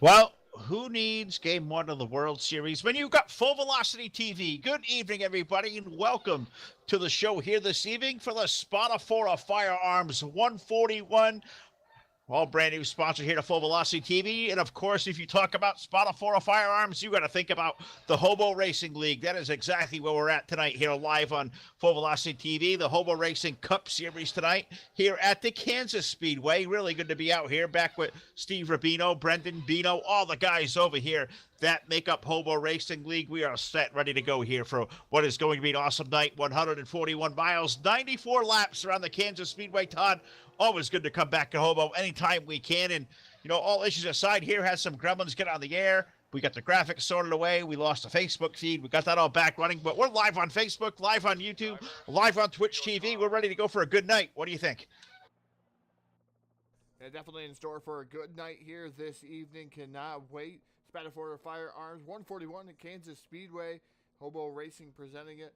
Well, who needs game one of the World Series when you've got Full Velocity TV? Good evening, everybody, and welcome to the show here this evening for the Spatafora Firearms 141. All brand new sponsor here to Full Velocity TV. And of course, if you talk about Spatafora Firearms, you got to think about the Hobo Racing League. That is exactly where we're at tonight here live on Full Velocity TV. The Hobo Racing Cup Series tonight here at the Kansas Speedway. Really good to be out here back with Steve Rubino, Brendan Bino, all the guys over here that make up Hobo Racing League. We are set, ready to go here for what is going to be an awesome night. 141 miles, 94 laps around the Kansas Speedway. Todd, always good to come back to Hobo anytime we can. And, you know, all issues aside, here has some gremlins get on the air. We got the graphics sorted away. We lost the Facebook feed. We got that all back running. But we're live on Facebook, live on YouTube, live on Twitch TV. We're ready to go for a good night. What do you think? Yeah, definitely in store for a good night here this evening. Cannot wait. Spatafora Firearms 141 at Kansas Speedway. Hobo Racing presenting it.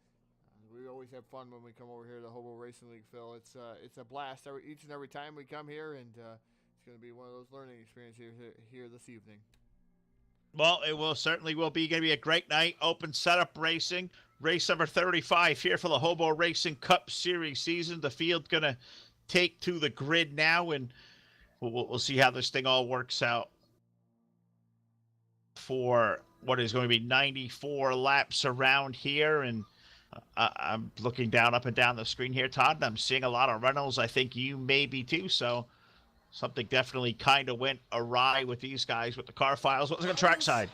We always have fun when we come over here to the Hobo Racing League, Phil. It's a blast each and every time we come here, and it's going to be one of those learning experiences here this evening. Well, it will certainly will be going to be a great night. Open setup racing, race number 35 here for the Hobo Racing Cup Series season. The field going to take to the grid now, and we'll see how this thing all works out for what is going to be 94 laps around here. And I'm looking up and down the screen here, Todd, and I'm seeing a lot of Reynolds. I think you may be too, so something definitely kind of went awry with these guys with the car files. What's on the trackside?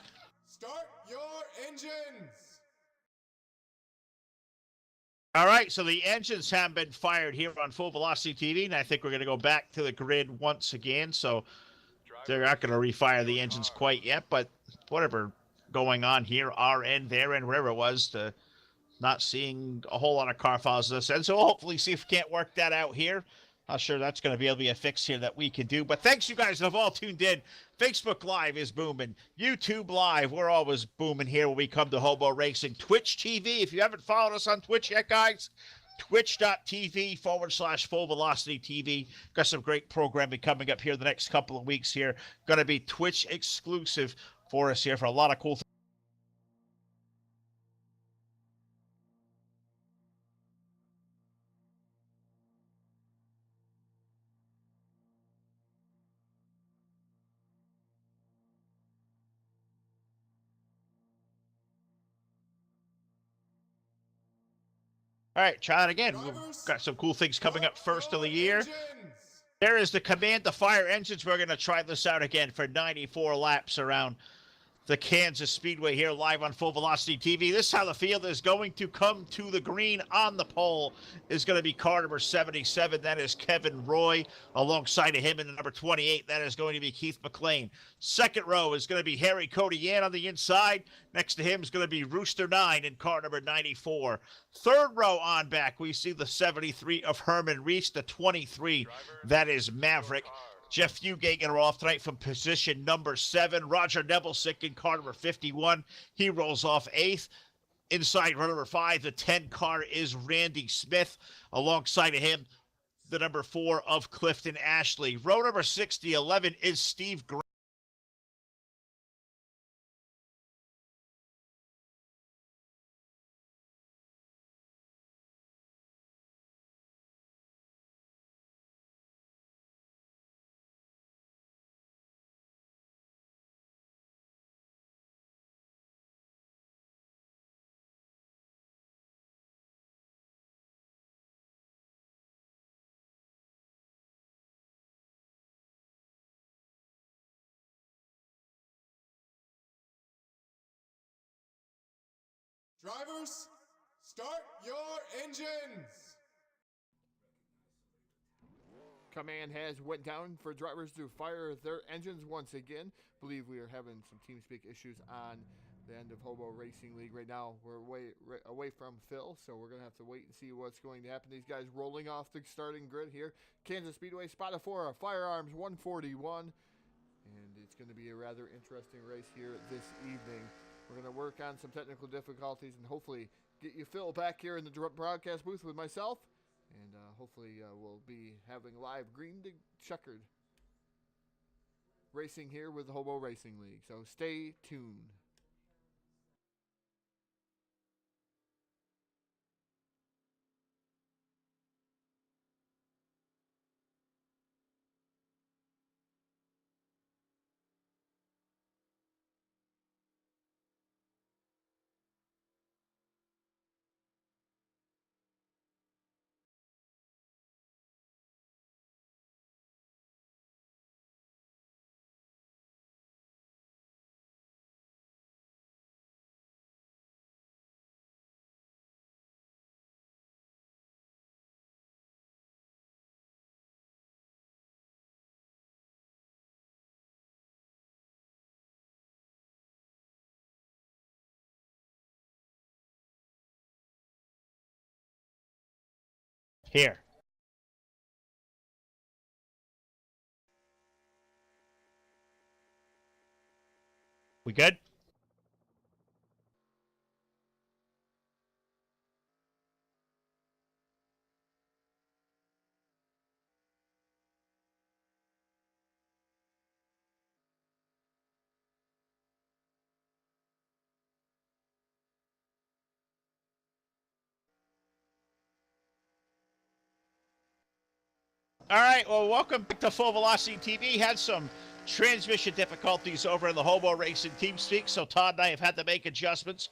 Start your engines! All right, so the engines have been fired here on Full Velocity TV, and I think we're going to go back to the grid once again. So they're not going to refire the engines quite yet, but whatever going on here, our end, their end, wherever it was, to not seeing a whole lot of car files this end. So we'll hopefully see if we can't work that out here. Not sure that's going to be able to be a fix here that we can do. But thanks, you guys that have all tuned in. Facebook Live is booming. YouTube Live, we're always booming here when we come to Hobo Racing. Twitch TV, if you haven't followed us on Twitch yet, guys, twitch.tv/Full Velocity TV. Got some great programming coming up here the next couple of weeks here. Going to be Twitch exclusive for us here for a lot of cool things. All right, try it again. We've got some cool things coming up first of the year. There is the command to fire engines. We're going to try this out again for 94 laps around the Kansas Speedway here live on Full Velocity TV. This is how the field is going to come to the green. On the pole is going to be car number 77. That is Kevin Roy. Alongside of him in the number 28, that is going to be Keith McLean. Second row is going to be Harry Codian on the inside. Next to him is going to be Rooster 9 in car number 94. Third row on back, we see the 73 of Herman Reese. The 23, that is Maverick. Jeff Fugate getting off tonight from position number 7. Roger Nebelsick in car number 51. He rolls off 8th. Inside row number 5, the 10 car is Randy Smith. Alongside of him, the number 4 of Clifton Ashley. Row number 6, the 11 is Steve Grant. Drivers, start your engines! Command has went down for drivers to fire their engines once again. Believe we are having some TeamSpeak issues on the end of Hobo Racing League right now. We're away from Phil, so we're going to have to wait and see what's going to happen. These guys rolling off the starting grid here. Kansas Speedway, Spatafora, Firearms 141. And it's going to be a rather interesting race here this evening. We're going to work on some technical difficulties and hopefully get you, Phil, back here in the broadcast booth with myself. And hopefully we'll be having live green to checkered. racing here with the Hobo Racing League. So stay tuned. Here. We good? All right, well, welcome back to Full Velocity TV. Had some transmission difficulties over in the Hobo Racing TeamSpeak, so Todd and I have had to make adjustments.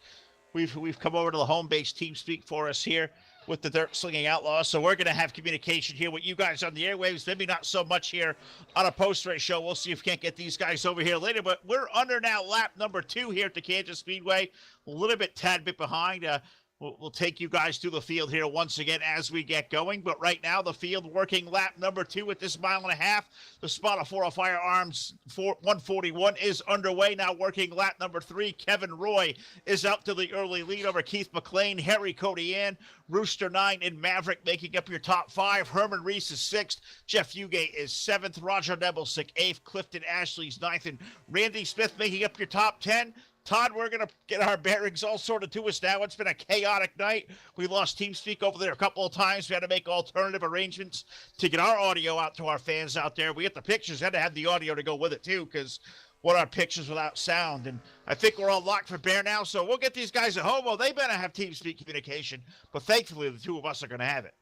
We've come over to the home-based TeamSpeak for us here with the Dirt Slinging Outlaws, so we're going to have communication here with you guys on the airwaves, maybe not so much here on a post-race show. We'll see if we can't get these guys over here later, but we're under now lap number 2 here at the Kansas Speedway, a little bit, tad bit behind. We'll take you guys through the field here once again as we get going. But right now, the field working lap number 2 at this 1.5 miles. The Spatafora Firearms 141 is underway. Now working lap number 3. Kevin Roy is out to the early lead over Keith McLean, Harry Codian, Rooster 9, and Maverick making up your top 5. Herman Reese is 6th. Jeff Fugate is 7th. Roger Nebelsick 8th. Clifton Ashley's 9th. And Randy Smith making up your top 10. Todd, we're going to get our bearings all sorted to us now. It's been a chaotic night. We lost TeamSpeak over there a couple of times. We had to make alternative arrangements to get our audio out to our fans out there. We get the pictures, had to have the audio to go with it too, because what are pictures without sound? And I think we're all locked for bear now, so we'll get these guys at Hobo. They better have TeamSpeak communication, but thankfully the two of us are going to have it.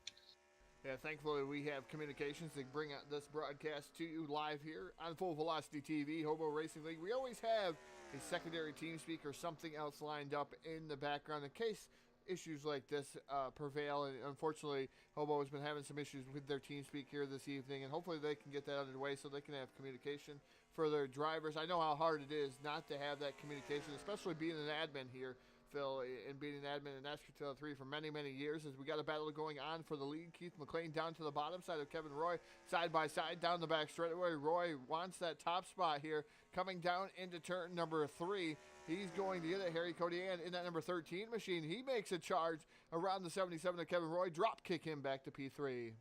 Yeah, thankfully we have communications to bring out this broadcast to you live here on Full Velocity TV, Hobo Racing League. We always have a secondary TeamSpeak or something else lined up in the background in case issues like this prevail. And unfortunately, Hobo has been having some issues with their TeamSpeak here this evening, and hopefully they can get that out of the way so they can have communication for their drivers. I know how hard it is not to have that communication, especially being an admin here, Phil, and being an admin in NASCAR 3 for many, many years, as we got a battle going on for the lead. Keith McLean down to the bottom side of Kevin Roy, side by side down the back straightaway. Roy wants that top spot here, coming down into turn number 3. He's going to get it. Harry Codian in that number 13 machine. He makes a charge around the 77 of Kevin Roy. Drop kick him back to P3.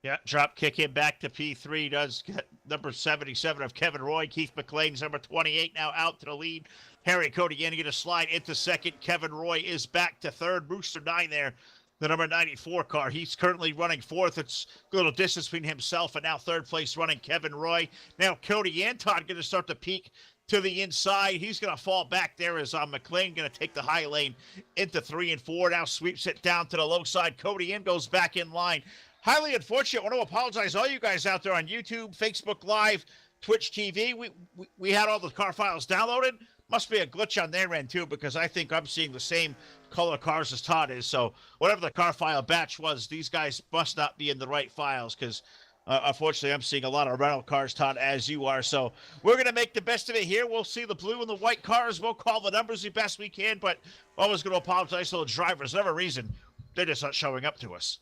Yeah, drop kick him back to P3. Does get number 77 of Kevin Roy. Keith McLean's number 28 now out to the lead. Harry Codian going to slide into second. Kevin Roy is back to third. Rooster 9 there, the number 94 car. He's currently running fourth. It's a little distance between himself and now third place running Kevin Roy. Now Cody Anton going to start to peak to the inside. He's going to fall back there as McLean going to take the high lane into 3 and 4. Now sweeps it down to the low side. Cody goes back in line. Highly unfortunate. I want to apologize to all you guys out there on YouTube, Facebook Live, Twitch TV. We had all the car files downloaded. Must be a glitch on their end, too, because I think I'm seeing the same color cars as Todd is. So whatever the car file batch was, these guys must not be in the right files because, unfortunately, I'm seeing a lot of rental cars, Todd, as you are. So we're going to make the best of it here. We'll see the blue and the white cars. We'll call the numbers the best we can, but always going to apologize to the drivers. For whatever reason, they're just not showing up to us.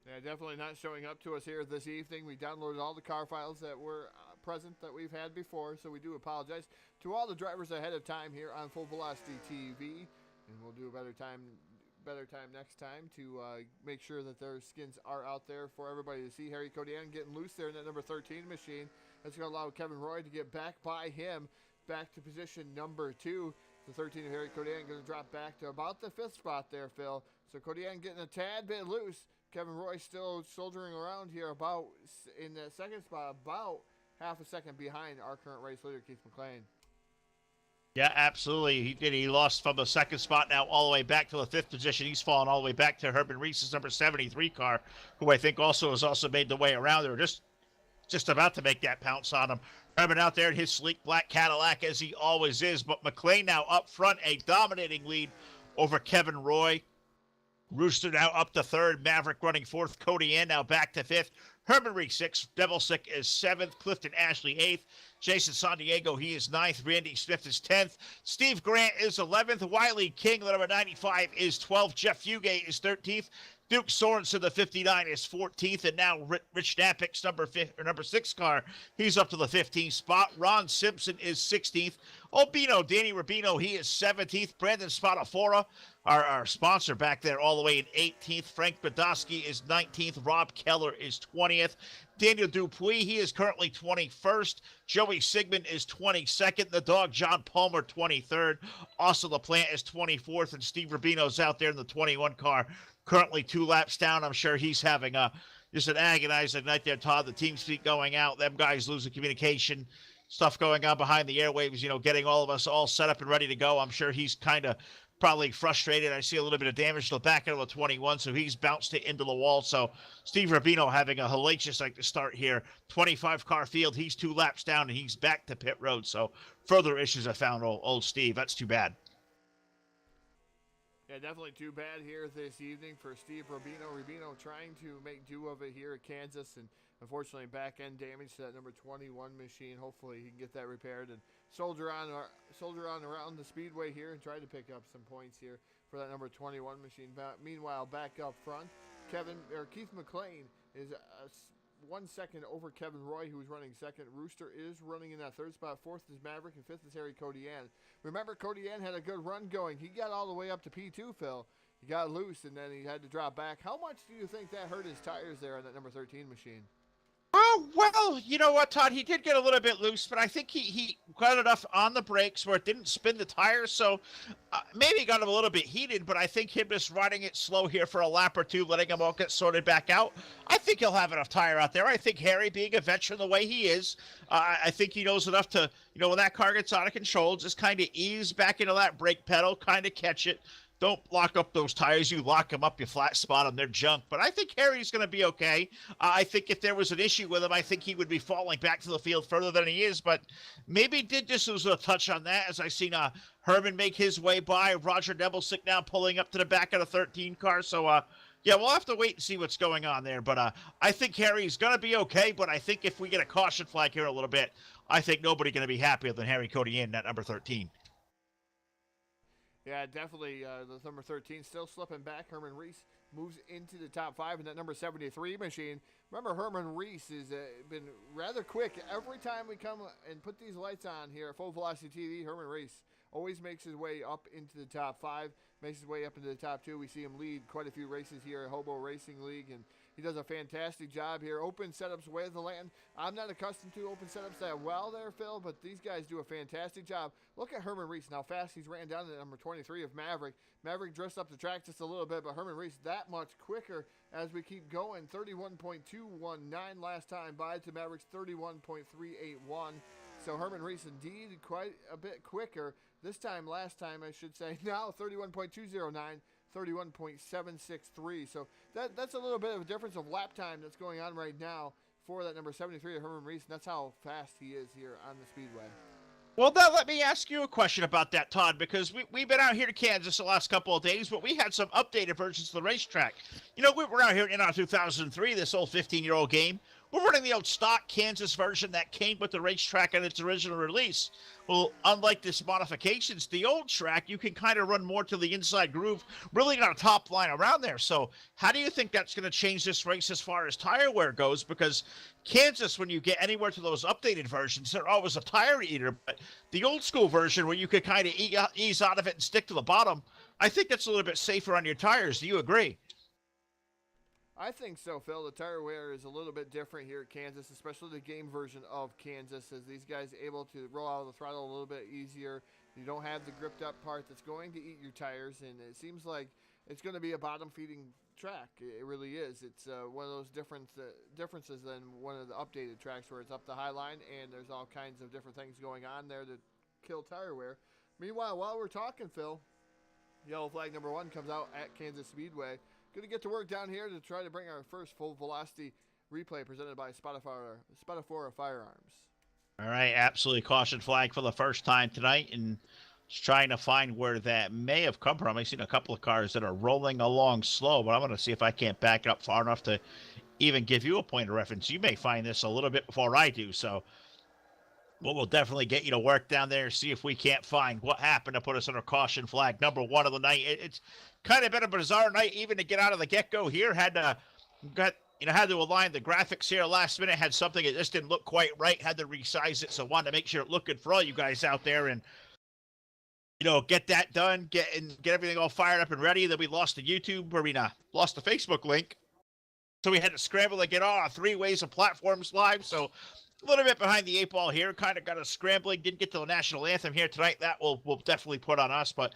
Yeah, definitely not showing up to us here this evening. We downloaded all the car files that were present that we've had before, so we do apologize to all the drivers ahead of time here on Full Velocity TV, and we'll do a better time next time to make sure that their skins are out there for everybody to see. Harry Codian getting loose there in that number 13 machine. That's going to allow Kevin Roy to get back by him, back to position number 2. The 13 of Harry Codian going to drop back to about the 5th spot there, Phil. So Codian getting a tad bit loose. Kevin Roy still soldiering around here about in the second spot, about half a second behind our current race leader, Keith McLean. Yeah, absolutely. He did. He lost from the second spot now all the way back to the fifth position. He's fallen all the way back to Herman Reese's number 73 car, who I think has also made the way around there. Just about to make that pounce on him. Herman out there in his sleek black Cadillac as he always is, but McLean now up front, a dominating lead over Kevin Roy. Rooster now up to third. Maverick running fourth. Cody Ann now back to fifth. Herman Reese sixth. Devilsick is seventh. Clifton Ashley eighth. Jason San Diego, he is ninth. Randy Smith is 10th. Steve Grant is 11th. Wiley King, the number 95, is 12th. Jeff Fugate is 13th. Duke Sorensen, the 59, is 14th. And now Rich Napik's number 6 car, he's up to the 15th spot. Ron Simpson is 16th. Danny Rubino, he is 17th. Brandon Spatafora, our sponsor back there, all the way in 18th. Frank Badowski is 19th. Rob Keller is 20th. Daniel Dupuis, he is currently 21st. Joey Sigmund is 22nd. The dog John Palmer, 23rd. Austin LaPlante is 24th. And Steve Rubino's out there in the 21 car, currently 2 laps down. I'm sure he's having just an agonizing night there, Todd. The team speak going out. Them guys losing communication. Stuff going on behind the airwaves, getting all of us all set up and ready to go. I'm sure he's kind of probably frustrated. I see a little bit of damage to the back end of the 21, so he's bounced it into the wall. So Steve Rubino having a hellacious night to start here. 25-car field. He's 2 laps down, and he's back to pit road. So further issues I found old Steve. That's too bad. Yeah, definitely too bad here this evening for Steve Rubino. Rubino trying to make do of it here at Kansas, and unfortunately back-end damage to that number 21 machine. Hopefully he can get that repaired and soldier on around the speedway here and try to pick up some points here for that number 21 machine. Meanwhile, back up front, Keith McLean is 1 second over Kevin Roy, who's running second. Rooster is running in that third spot. Fourth is Maverick, and fifth is Harry Codian. Remember, Codian had a good run going. He got all the way up to P2, Phil. He got loose, and then he had to drop back. How much do you think that hurt his tires there on that number 13 machine? Oh, well, you know what, Todd? He did get a little bit loose, but I think he got enough on the brakes where it didn't spin the tires. So maybe got him a little bit heated, but I think him just riding it slow here for a lap or two, letting him all get sorted back out, I think he'll have enough tire out there. I think Harry, being a veteran the way he is, I think he knows enough to, when that car gets out of control, just kind of ease back into that brake pedal, kind of catch it. Don't lock up those tires. You lock them up, you flat spot them, they're junk. But I think Harry's going to be okay. I think if there was an issue with him, I think he would be falling back to the field further than he is. But maybe did just lose a touch on that, as I seen Herman make his way by. Roger Devilsick now pulling up to the back of the 13 car. So, yeah, we'll have to wait and see what's going on there. But I think Harry's going to be okay. But I think if we get a caution flag here in a little bit, I think nobody going to be happier than Harry Codian at number 13. Yeah, definitely. The number 13 still slipping back. Herman Reese moves into the top 5 in that number 73 machine. Remember, Herman Reese has been rather quick. Every time we come and put these lights on here at Full Velocity TV, Herman Reese always makes his way up into the top 5, makes his way up into the top 2. We see him lead quite a few races here at Hobo Racing League, and he does a fantastic job here. Open setups, way of the land. I'm not accustomed to open setups that well there, Phil, but these guys do a fantastic job. Look at Herman Reese and how fast he's ran down to number 23 of Maverick. Maverick dressed up the track just a little bit, but Herman Reese that much quicker as we keep going. 31.219 last time by to Maverick's 31.381. So Herman Reese indeed quite a bit quicker. Last time, I should say. Now 31.209. 31.763. So that's a little bit of a difference of lap time that's going on right now for that number 73 of Herman Reese, and that's how fast he is here on the speedway. Well, now let me ask you a question about that, Todd, because we've been out here to Kansas the last couple of days, but we had some updated versions of the racetrack. We were out here in our 2003, this old 15-year-old game. We're running the old stock Kansas version that came with the racetrack on its original release. Well, unlike this modifications, the old track, you can kind of run more to the inside groove, really not a top line around there. So how do you think that's going to change this race as far as tire wear goes? Because Kansas, when you get anywhere to those updated versions, they're always a tire eater. But the old school version where you could kind of ease out of it and stick to the bottom, I think that's a little bit safer on your tires. Do you agree? I think so, Phil. The tire wear is a little bit different here at Kansas, especially the game version of Kansas, as these guys are able to roll out of the throttle a little bit easier. You don't have the gripped up part that's going to eat your tires, and it seems like it's going to be a bottom-feeding track. It really is. It's one of those differences than one of the updated tracks where it's up the high line and there's all kinds of different things going on there to kill tire wear. Meanwhile, while we're talking, Phil, yellow flag number 1 comes out at Kansas Speedway. Going to get to work down here to try to bring our first full velocity replay presented by Spatafora Firearms. All right, absolutely caution flag for the first time tonight, and just trying to find where that may have come from. I've seen a couple of cars that are rolling along slow, but I'm going to see if I can't back up far enough to even give you a point of reference. You may find this a little bit before I do, so we'll definitely get you to work down there, see if we can't find what happened to put us under caution flag number 1 of the night. It's kind of been a bizarre night even to get out of the get-go here. Had to align the graphics here last minute, had something that just didn't look quite right, had to resize it, so wanted to make sure it looked good for all you guys out there, and get that done, get everything all fired up and ready. Then we lost the YouTube, lost the Facebook link, so we had to scramble to get all our 3 ways of platforms live, so a little bit behind the 8 ball here, kind of got us scrambling, didn't get to the national anthem here tonight. That will definitely put on us, but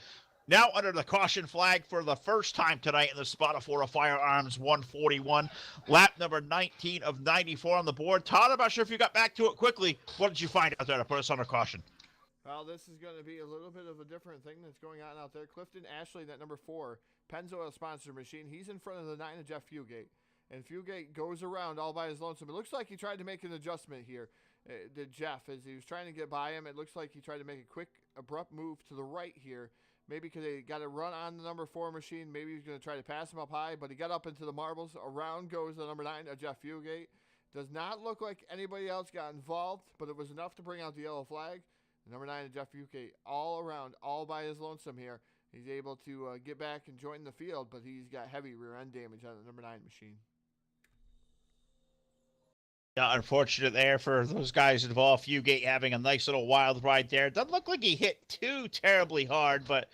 now under the caution flag for the first time tonight in the Spatafora Firearms 141, lap number 19 of 94 on the board. Todd, I'm not sure if you got back to it quickly. What did you find out there to put us under caution? Well, this is going to be a little bit of a different thing that's going on out there. Clifton Ashley, that number 4, Pennzoil sponsored machine. He's in front of the 9 of Jeff Fugate. And Fugate goes around all by his lonesome. It looks like he tried to make an adjustment here, did Jeff, as he was trying to get by him. It looks like he tried to make a quick, abrupt move to the right here. Maybe because he got a run on the number 4 machine. Maybe he's going to try to pass him up high, but he got up into the marbles. Around goes the number 9 of Jeff Fugate. Does not look like anybody else got involved, but it was enough to bring out the yellow flag. The number 9 of Jeff Fugate all around, all by his lonesome here. He's able to get back and join the field, but he's got heavy rear end damage on the number 9 machine. Yeah, unfortunate there for those guys involved. Fugate having a nice little wild ride there. Doesn't look like he hit too terribly hard, but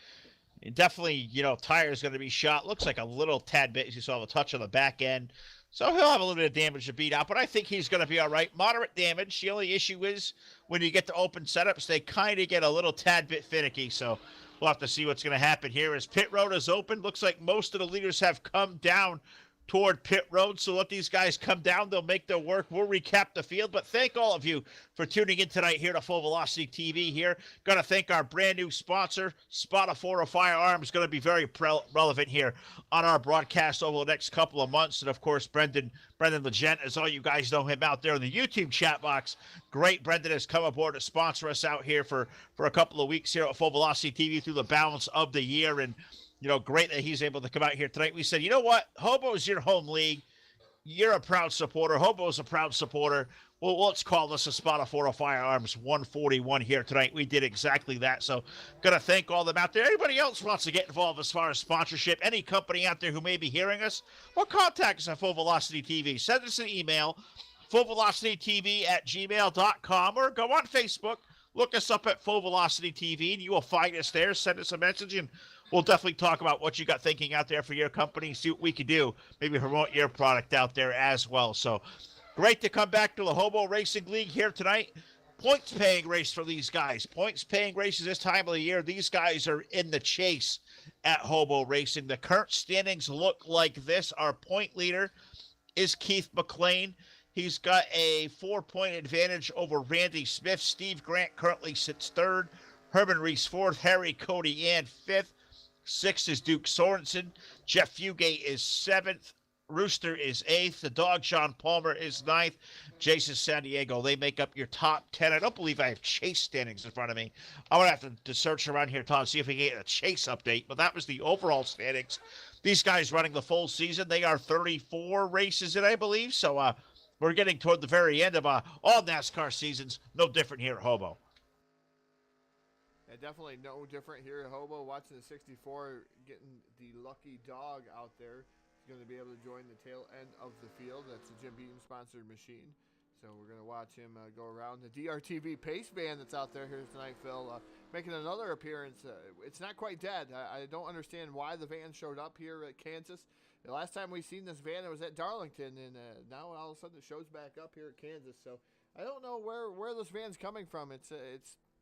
definitely, tire's going to be shot. Looks like a little tad bit. You saw the touch on the back end. So he'll have a little bit of damage to beat out, but I think he's going to be all right. Moderate damage. The only issue is when you get to open setups, they kind of get a little tad bit finicky. So we'll have to see what's going to happen here as pit road is open. Looks like most of the leaders have come down toward pit road, so let these guys come down. They'll make their work. We'll recap the field, but thank all of you for tuning in tonight here to Full Velocity TV here. Got to thank our brand new sponsor, Spatafora Firearms. Going to be very relevant here on our broadcast over the next couple of months. And of course, Brendan Legent, as all you guys know him out there in the YouTube chat box. Great. Brendan has come aboard to sponsor us out here for a couple of weeks here at Full Velocity TV through the balance of the year. And great that he's able to come out here tonight. We said, you know what? Hobo's your home league. You're a proud supporter. Hobo's a proud supporter. Well, let's call this a Spatafora Firearms 141 here tonight. We did exactly that. So, going to thank all of them out there. Anybody else wants to get involved as far as sponsorship, any company out there who may be hearing us, well, contact us at Full Velocity TV. Send us an email, fullvelocitytv@gmail.com, or go on Facebook. Look us up at Full Velocity TV, and you will find us there. Send us a message, and we'll definitely talk about what you got thinking out there for your company, see what we can do, maybe promote your product out there as well. So great to come back to the Hobo Racing League here tonight. Points-paying race for these guys. Points-paying races this time of the year. These guys are in the chase at Hobo Racing. The current standings look like this. Our point leader is Keith McLean. He's got a 4-point advantage over Randy Smith. Steve Grant currently sits 3rd. Herman Reese 4th. Harry Cody and 5th. 6th is Duke Sorensen. Jeff Fugate is 7th. Rooster is 8th. The dog, Sean Palmer, is 9th. Jason San Diego, they make up your top 10. I don't believe I have chase standings in front of me. I'm going to have to search around here, Todd, see if we can get a chase update. But that was the overall standings. These guys running the full season, they are 34 races in, I believe. So we're getting toward the very end of all NASCAR seasons. No different here at Hobo. Yeah, definitely no different here at Hobo. Watching the 64, getting the lucky dog out there. He's going to be able to join the tail end of the field. That's a Jim Beam sponsored machine. So we're going to watch him go around. The DRTV Pace van that's out there here tonight, Phil, making another appearance. It's not quite dead. I don't understand why the van showed up here at Kansas. The last time we seen this van, it was at Darlington, and now all of a sudden it shows back up here at Kansas. So I don't know where this van's coming from. It's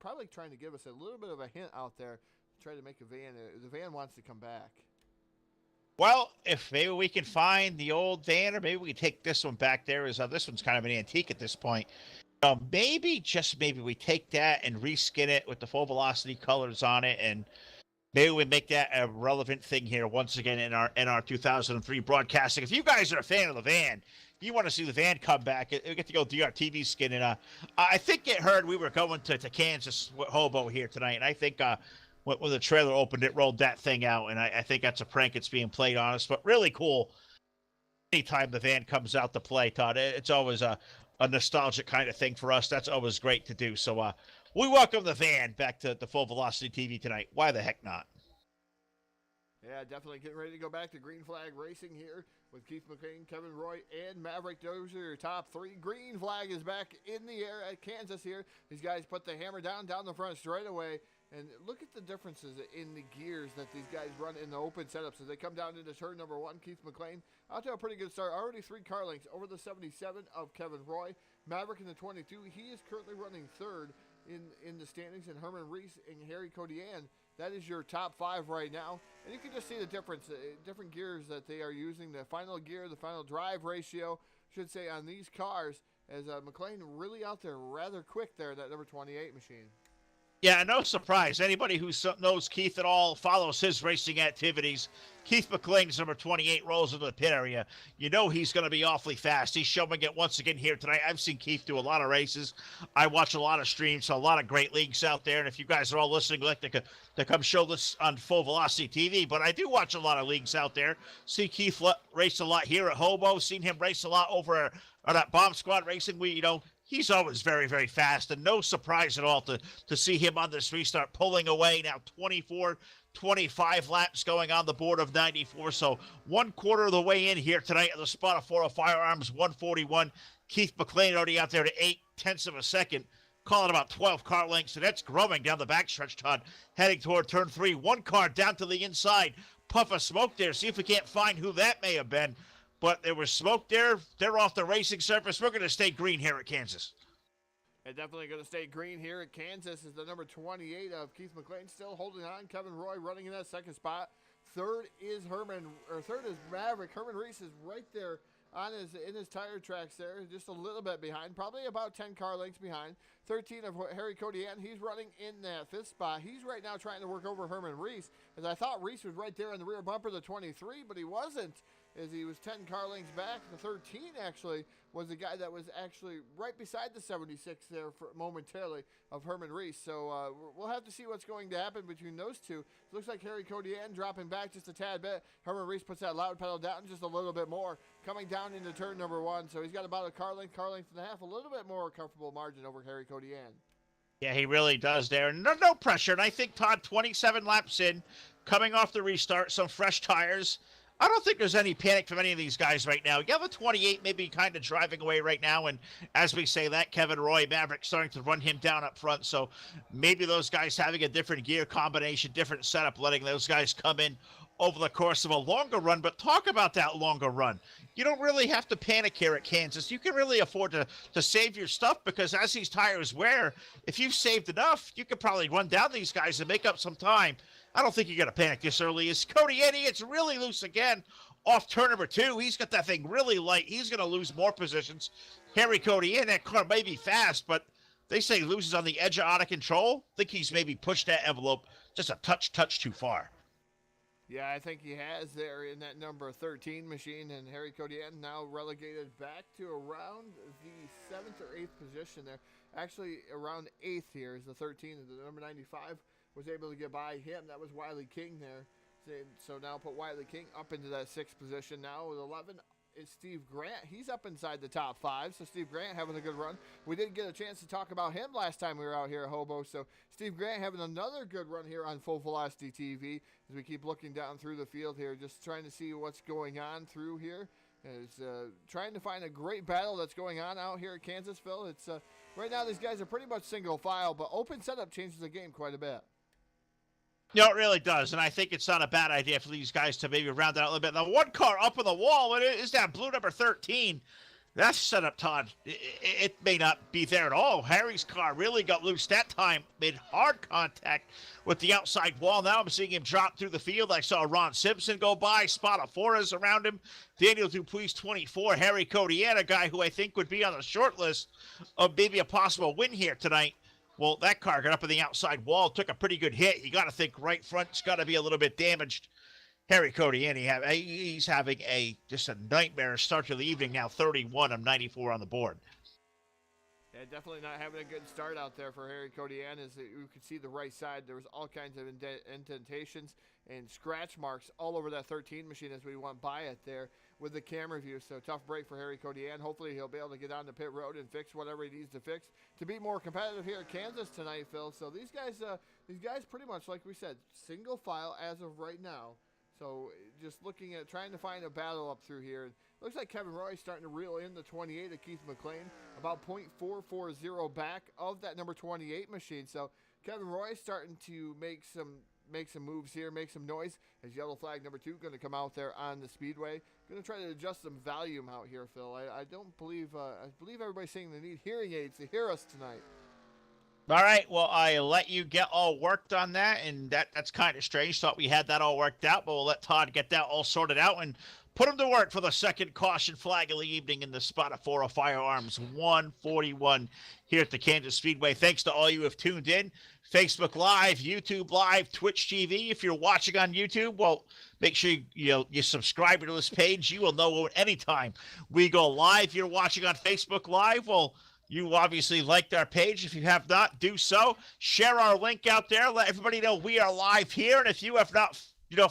probably trying to give us a little bit of a hint out there, try to make a van. The van wants to come back. Well, if maybe we can find the old van, or maybe we can take this one back there. This one's kind of an antique at this point. Maybe, just maybe, we take that and reskin it with the full velocity colors on it, and maybe we make that a relevant thing here once again in our 2003 broadcasting. If you guys are a fan of the van, you want to see the van come back, we get to go DRTV skin. And I think it heard we were going to Kansas with Hobo here tonight, and I think when the trailer opened, it rolled that thing out, and I think that's a prank that's being played on us. But really cool. Anytime the van comes out to play, Todd, it's always a nostalgic kind of thing for us. That's always great to do. So we welcome the van back to the Full Velocity TV tonight. Why the heck not? Yeah, definitely getting ready to go back to Green Flag Racing here with Keith McLean, Kevin Roy, and Maverick. Those are your top three. Green Flag is back in the air at Kansas here. These guys put the hammer down the front straight away. And look at the differences in the gears that these guys run in the open setups. As they come down into turn number one, Keith McLean out to a pretty good start. Already 3 car lengths over the 77 of Kevin Roy. Maverick in the 22. He is currently running third in the standings. And Herman Reese and Harry Codian. That is your top 5 right now. And you can just see the difference, different gears that they are using. The final gear, the final drive ratio, should say, on these cars. As McLean really out there rather quick there, that number 28 machine. Yeah, no surprise. Anybody who knows Keith at all, follows his racing activities, Keith McLean's number 28 rolls into the pit area. You know he's going to be awfully fast. He's showing it once again here tonight. I've seen Keith do a lot of races. I watch a lot of streams, so a lot of great leagues out there. And if you guys are all listening, like to come show this on Full Velocity TV. But I do watch a lot of leagues out there. See Keith race a lot here at Hobo. Seen him race a lot over at Bomb Squad Racing. He's always very, very fast, and no surprise at all to see him on this restart pulling away now 24, 25 laps going on the board of 94. So 1/4 of the way in here tonight at the Spatafora Firearms 141. Keith McLean already out there to 0.8 of a second, calling about 12 car lengths, and that's growing down the backstretch, Todd, heading toward turn 3. 1 car down to the inside. Puff of smoke there. See if we can't find who that may have been. But there was smoke there. They're off the racing surface. We're going to stay green here at Kansas. And definitely going to stay green here at Kansas is the number 28 of Keith McLean, still holding on. Kevin Roy running in that second spot. Third is Maverick. Herman Reese is right there in his tire tracks there, just a little bit behind, probably about 10 car lengths behind. 13 of Harry Codian. He's running in that 5th spot. He's right now trying to work over Herman Reese, as I thought Reese was right there in the rear bumper, the 23, but he wasn't. As he was 10 car lengths back. The 13 actually was the guy that was actually right beside the 76 there momentarily of Herman Reese. So we'll have to see what's going to happen between those two. It looks like Harry Codian dropping back just a tad bit. Herman Reese puts that loud pedal down just a little bit more, coming down into turn number 1. So he's got about a car length and a half, a little bit more comfortable margin over Harry Codian. Yeah, he really does there. No pressure. And I think, Todd, 27 laps in, coming off the restart, some fresh tires. I don't think there's any panic from any of these guys right now. You have a 28 maybe kind of driving away right now, and as we say that, Kevin Roy, Maverick starting to run him down up front, so maybe those guys having a different gear combination, different setup, letting those guys come in over the course of a longer run. But talk about that longer run. You don't really have to panic here at Kansas. You can really afford to save your stuff, because as these tires wear, if you've saved enough, you could probably run down these guys and make up some time. I don't think you're going to panic this early. Is Codian, it's really loose again off turn number 2. He's got that thing really light. He's going to lose more positions. Harry Codian, that car may be fast, but they say loses on the edge of out of control. I think he's maybe pushed that envelope just a touch too far. Yeah, I think he has there in that number 13 machine, and Harry Codian now relegated back to around the 7th or 8th position there. Actually, around 8th here is the 13, and the number 95 was able to get by him. That was Wiley King there. So now put Wiley King up into that 6th position. Now with 11 is Steve Grant. He's up inside the top 5. So Steve Grant having a good run. We didn't get a chance to talk about him last time we were out here at Hobo. So Steve Grant having another good run here on Full Velocity TV as we keep looking down through the field here, just trying to see what's going on through here. Is trying to find a great battle that's going on out here at Kansasville. It's right now these guys are pretty much single file, but open setup changes the game quite a bit. No, it really does, and I think it's not a bad idea for these guys to maybe round it out a little bit. Now, 1 car up on the wall, is that blue number 13. That setup, Todd, it may not be there at all. Harry's car really got loose that time, made hard contact with the outside wall. Now I'm seeing him drop through the field. I saw Ron Simpson go by, Spatafora's around him, Daniel Dupuis, 24, Harry Codian, a guy who I think would be on the short list of maybe a possible win here tonight. Well, that car got up on the outside wall, took a pretty good hit. You got to think right front's got to be a little bit damaged. Harry Codian, he's having just a nightmare start to the evening now, 31 of 94 on the board. Yeah, definitely not having a good start out there for Harry Codian. As you could see the right side, there was all kinds of indentations and scratch marks all over that 13 machine as we went by it there with the camera view. So tough break for Harry Codian. Hopefully he'll be able to get on the pit road and fix whatever he needs to fix to be more competitive here at Kansas tonight, Phil. So these guys pretty much, like we said, single file as of right now. So just looking at trying to find a battle up through here. Looks like Kevin Roy starting to reel in the 28 of Keith McLean, about .440 back of that number 28 machine. So Kevin Roy starting to make some moves here, make some noise. As yellow flag number 2 going to come out there on the speedway. Going to try to adjust some volume out here, Phil. I believe everybody's saying they need hearing aids to hear us tonight. All right, well, I let you get all worked on that, and that's kind of strange. Thought we had that all worked out, but we'll let Todd get that all sorted out and put him to work for the second caution flag of the evening in the Spatafora Firearms 141 here at the Kansas Speedway. Thanks to all you who have tuned in. Facebook Live, YouTube Live, Twitch TV. If you're watching on YouTube, well, make sure you subscribe to this page. You will know anytime we go live. If you're watching on Facebook Live, well, you obviously liked our page. If you have not, do so. Share our link out there. Let everybody know we are live here. And if you have not,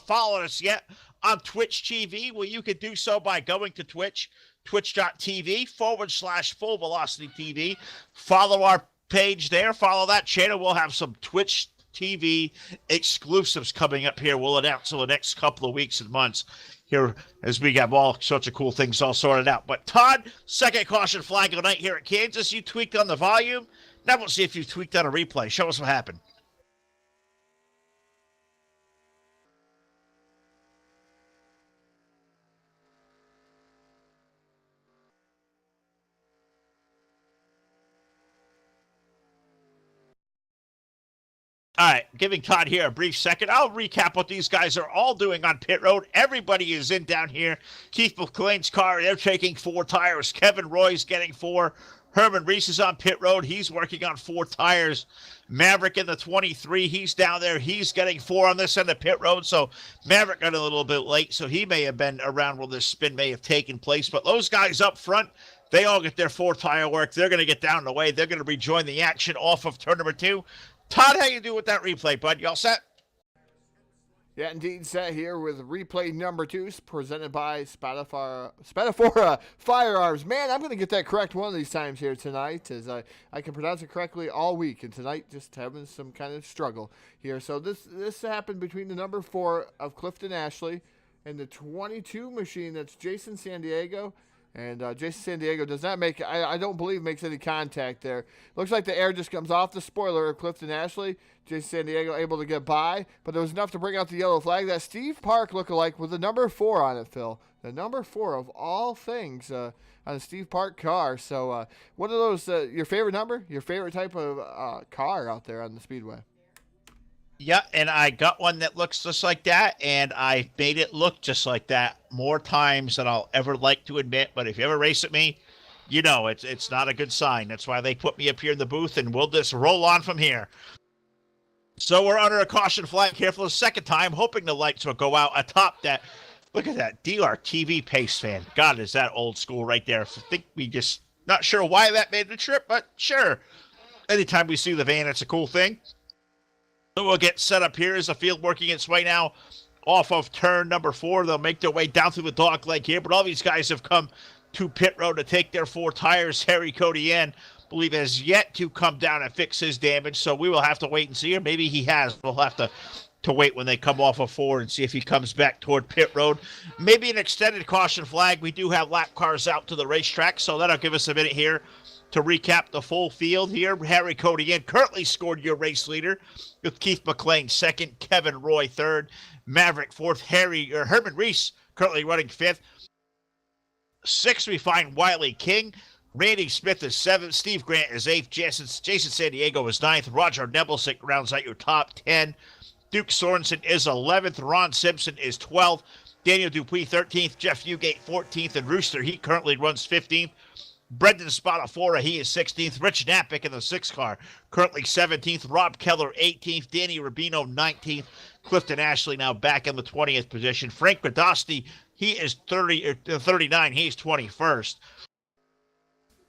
followed us yet on Twitch TV, well, you can do so by going to Twitch, twitch.tv/Full Velocity TV. Follow our page there. Follow that channel. We'll have some Twitch TV exclusives coming up here. We'll announce in the next couple of weeks and months here as we have all sorts of cool things all sorted out. But Todd, second caution flag of the night here at Kansas. You tweaked on the volume. Now we'll see if you tweaked on a replay. Show us what happened. All right, giving Todd here a brief second. I'll recap what these guys are all doing on pit road. Everybody is in down here. Keith McLean's car, they're taking 4 tires. Kevin Roy's getting 4. Herman Reese is on pit road. He's working on 4 tires. Maverick in the 23, he's down there. He's getting 4 on this end of pit road. So Maverick got a little bit late, so he may have been around where this spin may have taken place. But those guys up front, they all get their 4 tire work. They're going to get down the way. They're going to rejoin the action off of turn number 2. Todd, how you do with that replay, bud? You all set? Yeah, indeed, set here with replay number 2, presented by Spatafora Firearms. Man, I'm going to get that correct one of these times here tonight, as I can pronounce it correctly all week, and tonight just having some kind of struggle here. So this happened between the number 4 of Clifton Ashley and the 22 machine, that's Jason San Diego. And Jason San Diego does not make, I don't believe, makes any contact there. Looks like the air just comes off the spoiler of Clifton Ashley. Jason San Diego able to get by, but there was enough to bring out the yellow flag. That Steve Park lookalike with the number 4 on it, Phil. The number 4 of all things on a Steve Park car. So what are those, your favorite number? Your favorite type of car out there on the Speedway? Yeah, and I got one that looks just like that, and I made it look just like that more times than I'll ever like to admit. But if you ever race at me, you know it's not a good sign. That's why they put me up here in the booth, and we'll just roll on from here. So we're under a caution flag here for the second time, hoping the lights will go out atop that. Look at that DRTV pace fan. God, is that old school right there. I think we just not sure why that made the trip, but sure. Anytime we see the van, it's a cool thing. So we'll get set up here as the field working its way now off of turn number 4. They'll make their way down through the dog leg here, but all these guys have come to pit road to take their 4 tires. Harry Codian, believe, has yet to come down and fix his damage, so we will have to wait and see, or maybe he has. We'll have to wait when they come off of 4 and see if he comes back toward pit road. Maybe an extended caution flag. We do have lap cars out to the racetrack, so that'll give us a minute here to recap the full field here. Harry Codian currently scored your race leader with Keith McLean second, Kevin Roy third, Maverick fourth, Herman Reese currently running 5th. 6th, we find Wiley King. Randy Smith is 7th. Steve Grant is 8th. Jason San Diego is 9th. Roger Nebelsick rounds out your top 10. Duke Sorensen is 11th. Ron Simpson is 12th. Daniel Dupuis 13th. Jeff Fugate 14th. And Rooster, he currently runs 15th. Brendan Spatafora, he is 16th. Rich Knappich in the 6th car, currently 17th. Rob Keller, 18th. Danny Rubino, 19th. Clifton Ashley now back in the 20th position. Frank Radosti, he is 39. He's 21st.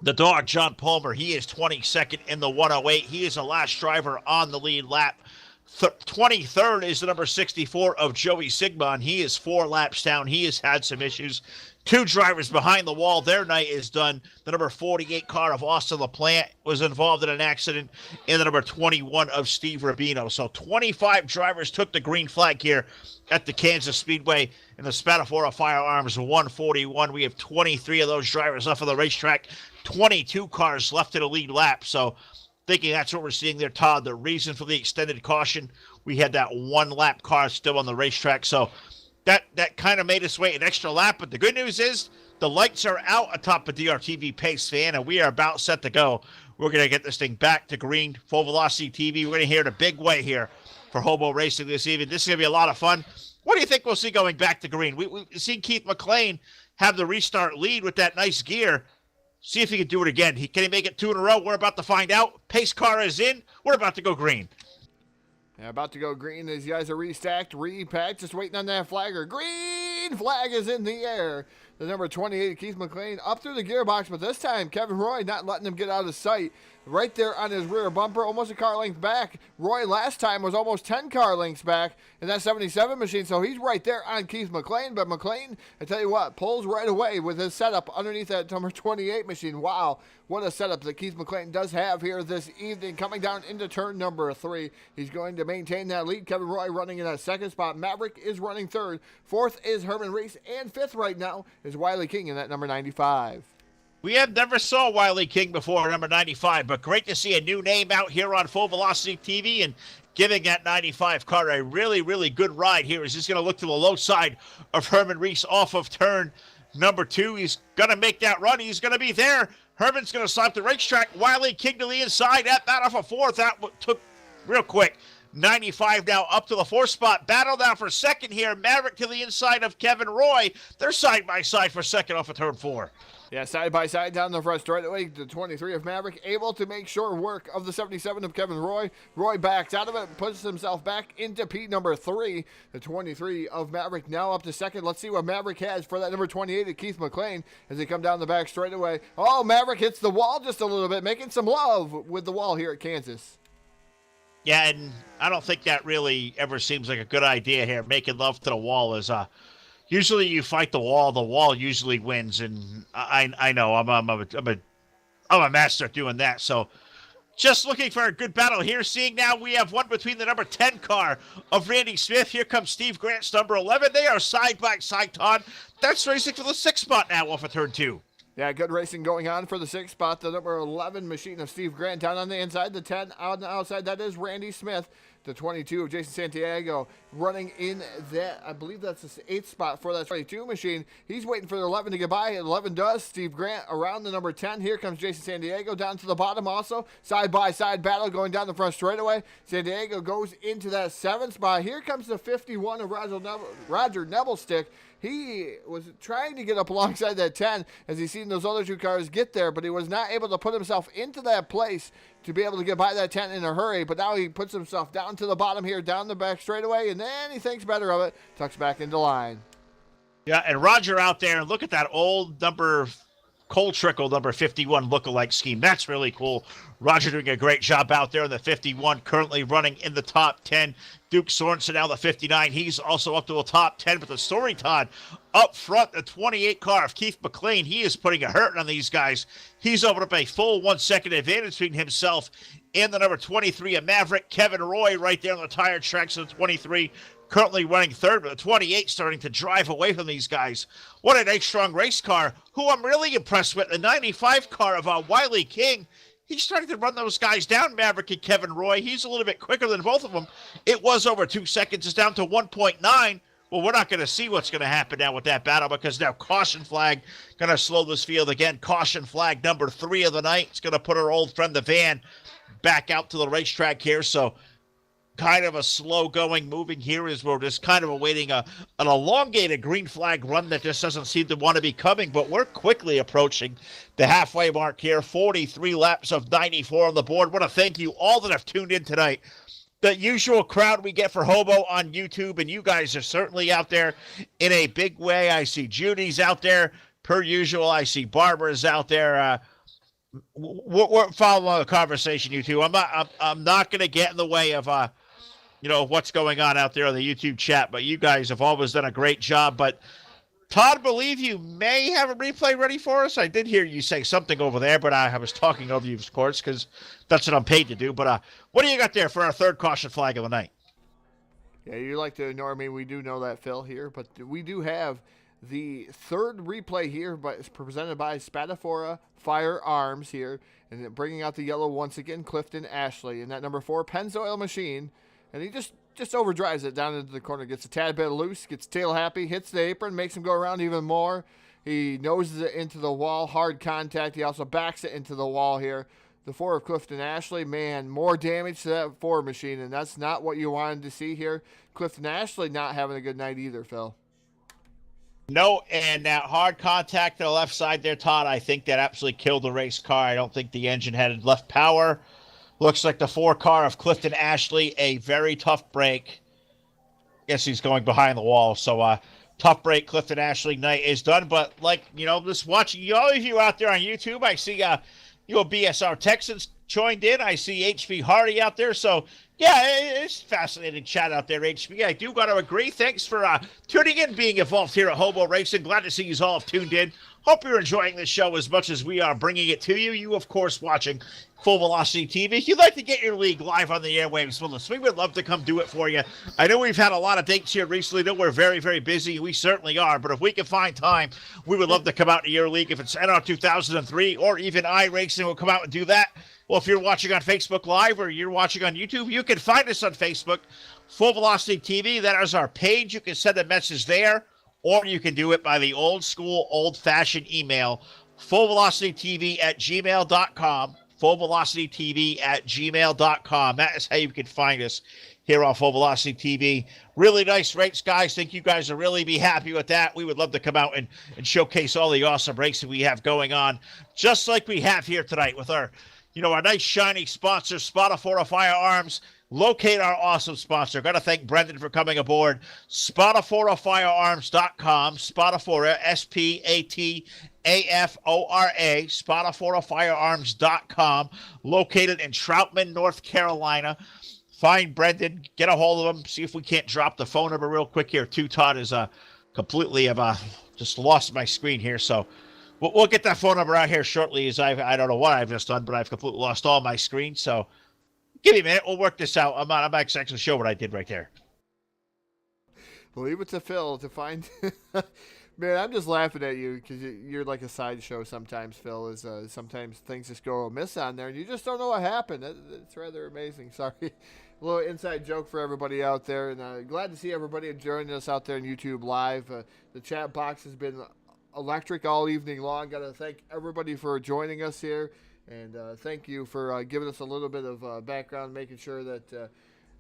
The dog, John Palmer, he is 22nd in the 108. He is the last driver on the lead lap. 23rd is the number 64 of Joey Sigmund. He is 4 laps down. He has had some issues. 2 drivers behind the wall. Their night is done. The number 48 car of Austin LaPlante was involved in an accident, and the number 21 of Steve Rubino. So 25 drivers took the green flag here at the Kansas Speedway in the Spatafora Firearms 141. We have 23 of those drivers left on the racetrack. 22 cars left in the lead lap. So thinking that's what we're seeing there, Todd. The reason for the extended caution, we had that 1 lap car still on the racetrack. So that kind of made us wait an extra lap. But the good news is the lights are out atop of DRTV Pace Fan, and we are about set to go. We're going to get this thing back to green, full velocity TV. We're going to hear the big way here for Hobo Racing this evening. This is going to be a lot of fun. What do you think we'll see going back to green? We've seen Keith McLean have the restart lead with that nice gear. See if he can do it again. Can he make it 2 in a row? We're about to find out. Pace car is in. We're about to go green. Yeah, about to go green. These guys are restacked, repacked, just waiting on that flagger. Green flag is in the air. The number 28, Keith McLean, up through the gearbox, but this time Kevin Roy not letting him get out of sight. Right there on his rear bumper, almost a car length back. Roy last time was almost 10 car lengths back in that 77 machine, so he's right there on Keith McLean. But McLean, I tell you what, pulls right away with his setup underneath that number 28 machine. Wow, what a setup that Keith McLean does have here this evening. Coming down into turn number 3, he's going to maintain that lead. Kevin Roy running in that 2nd spot. Maverick is running 3rd. 4th is Herman Reese, and 5th right now is Wiley King in that number 95. We have never saw Wiley King before, number 95, but great to see a new name out here on Full Velocity TV and giving that 95 car a really, really good ride here. He's just going to look to the low side of Herman Reese off of turn number 2. He's going to make that run. He's going to be there. Herman's going to stop the racetrack. Wiley King to the inside. That off a 4th. That took real quick. 95 now up to the 4th spot. Battle now for 2nd here. Maverick to the inside of Kevin Roy. They're side by side for 2nd off of turn 4. Yeah, side by side down the front straightaway. The 23 of Maverick able to make short work of the 77 of Kevin Roy. Roy backs out of it, puts himself back into P number 3. The 23 of Maverick now up to 2nd. Let's see what Maverick has for that number 28 of Keith McLean as they come down the back straightaway. Oh, Maverick hits the wall just a little bit, making some love with the wall here at Kansas. Yeah, and I don't think that really ever seems like a good idea here. Making love to the wall is usually you fight the wall usually wins, and I know I'm a master at doing that. So just looking for a good battle here. Seeing now we have one between the number 10 car of Randy Smith. Here comes Steve Grant's number 11. They are side by side, Todd. That's racing for the 6th spot now off of turn 2. Yeah, good racing going on for the 6th spot. The number 11 machine of Steve Grant down on the inside. The 10 on the outside, that is Randy Smith. The 22 of Jason Santiago running in that, I believe that's the 8th spot for that 22 machine. He's waiting for the 11 to get by. 11 does. Steve Grant around the number 10. Here comes Jason Santiago down to the bottom also. Side by side battle going down the front straightaway. Santiago goes into that 7th spot. Here comes the 51 of Roger Nebelstick. He was trying to get up alongside that 10 as he's seen those other 2 cars get there, but he was not able to put himself into that place to be able to get by that 10 in a hurry. But now he puts himself down to the bottom here, down the back straightaway, and then he thinks better of it, tucks back into line. Yeah, and Roger out there, look at that old number Cole Trickle, number 51 lookalike scheme. That's really cool. Roger doing a great job out there in the 51, currently running in the top 10. Duke Sorensen now the 59. He's also up to the top 10. But the story, Todd, up front, the 28 car of Keith McLean, he is putting a hurting on these guys. He's opened up a full 1 second advantage between himself and the number 23 of Maverick. Kevin Roy right there on the tire tracks of the 23. Currently running 3rd, but the 28 starting to drive away from these guys. What a nice, strong race car. Who I'm really impressed with, the 95 car of Wiley King. He's starting to run those guys down, Maverick and Kevin Roy. He's a little bit quicker than both of them. It was over 2 seconds. It's down to 1.9. Well, we're not going to see what's going to happen now with that battle because now caution flag going to slow this field again. Caution flag number 3 of the night. It's going to put our old friend the van back out to the racetrack here. So kind of a slow going moving here as we're just kind of awaiting an elongated green flag run that just doesn't seem to want to be coming. But we're quickly approaching the halfway mark here. 43 laps of 94 on the board. Want to thank you all that have tuned in tonight. The usual crowd we get for Hobo on YouTube, and you guys are certainly out there in a big way. I see Judy's out there, per usual. I see Barbara's out there. We're following the conversation, you two. I'm not going to get in the way of what's going on out there on the YouTube chat, but you guys have always done a great job. But Todd, believe you may have a replay ready for us. I did hear you say something over there, but I was talking over you, of course, because that's what I'm paid to do. But what do you got there for our third caution flag of the night? Yeah, you like to ignore me. We do know that, Phil, here. But we do have the third replay here, but it's presented by Spatafora Firearms here. And then bringing out the yellow once again, Clifton Ashley. And that number 4, Pennzoil Machine. And he just overdrives it down into the corner, gets a tad bit loose, gets tail happy, hits the apron, makes him go around even more. He noses it into the wall, hard contact. He also backs it into the wall here. The 4 of Clifton Ashley, man, more damage to that 4 machine, and that's not what you wanted to see here. Clifton Ashley not having a good night either, Phil. No, and that hard contact to the left side there, Todd, I think that absolutely killed the race car. I don't think the engine had left power. Looks like the 4 car of Clifton Ashley, a very tough break. Guess he's going behind the wall. So, tough break. Clifton Ashley night is done. But, just watching all of you out there on YouTube, I see BSR Texans joined in. I see HB Hardy out there. So, yeah, it's fascinating chat out there, HB. I do got to agree. Thanks for tuning in, being involved here at Hobo Racing. Glad to see you all have tuned in. Hope you're enjoying this show as much as we are bringing it to you. You, of course, watching Full Velocity TV. If you'd like to get your league live on the airwaves with us, we would love to come do it for you. I know we've had a lot of dates here recently. I know we're very, very busy. We certainly are. But if we can find time, we would love to come out to your league. If it's NR 2003 or even iRacing, we'll come out and do that. Well, if you're watching on Facebook Live or you're watching on YouTube, you can find us on Facebook, Full Velocity TV. That is our page. You can send a message there, or you can do it by the old school, old-fashioned email, fullvelocitytv@gmail.com, fullvelocitytv@gmail.com. That is how you can find us here on Full Velocity TV. Really nice race, guys. Think you guys will really be happy with that. We would love to come out and showcase all the awesome racing we have going on, just like we have here tonight with our nice shiny sponsor, Spatafora Firearms. Locate our awesome sponsor. Got to thank Brendan for coming aboard. SpataforaFirearms.com. Spatafora, Spatafora, SpataforaFirearms.com. Located in Troutman, North Carolina. Find Brendan. Get a hold of him. See if we can't drop the phone number real quick here, too. Todd is completely just lost my screen here, so we'll get that phone number out here shortly. As I don't know what I've just done, but I've completely lost all my screen, so give me a minute. We'll work this out. I'm not actually sure what I did right there. Leave it to Phil to find. Man, I'm just laughing at you because you're like a sideshow sometimes, Phil. Sometimes things just go amiss on there, and you just don't know what happened. It's rather amazing. Sorry. A little inside joke for everybody out there, and glad to see everybody joining us out there on YouTube Live. The chat box has been electric all evening long. Got to thank everybody for joining us here. And thank you for giving us a little bit of background, making sure that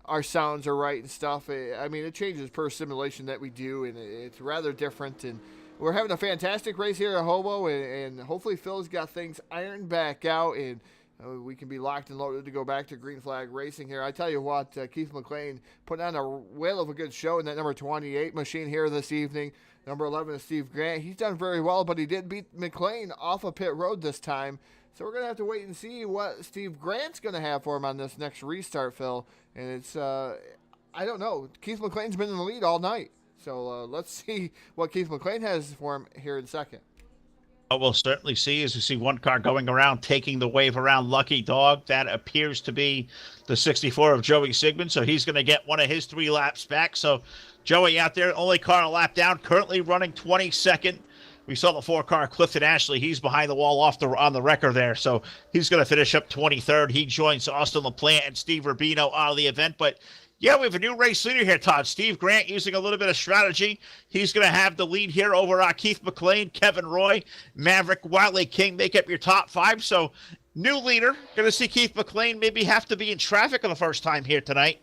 our sounds are right and stuff. It changes per simulation that we do, and it's rather different. And we're having a fantastic race here at Hobo, and hopefully Phil's got things ironed back out, and we can be locked and loaded to go back to Green Flag Racing here. I tell you what, Keith McLean put on a whale of a good show in that number 28 machine here this evening. Number 11 is Steve Grant. He's done very well, but he did beat McLean off of pit road this time. So we're going to have to wait and see what Steve Grant's going to have for him on this next restart, Phil. And it's, I don't know. Keith McLean's been in the lead all night. So let's see what Keith McLean has for him here in a second. What we'll certainly see is we see one car going around, taking the wave around Lucky Dog. That appears to be the 64 of Joey Sigmund. So he's going to get one of his 3 laps back. So Joey out there, only car a lap down, currently running 22nd. We saw the 4 car Clifton Ashley. He's behind the wall on the wrecker there. So he's going to finish up 23rd. He joins Austin LaPlante and Steve Rubino out of the event. But Yeah, we have a new race leader here, Todd. Steve Grant using a little bit of strategy. He's going to have the lead here over Keith McLean, Kevin Roy, Maverick, Wiley King make up your top five. So, new leader. Going to see Keith McLean maybe have to be in traffic for the first time here tonight.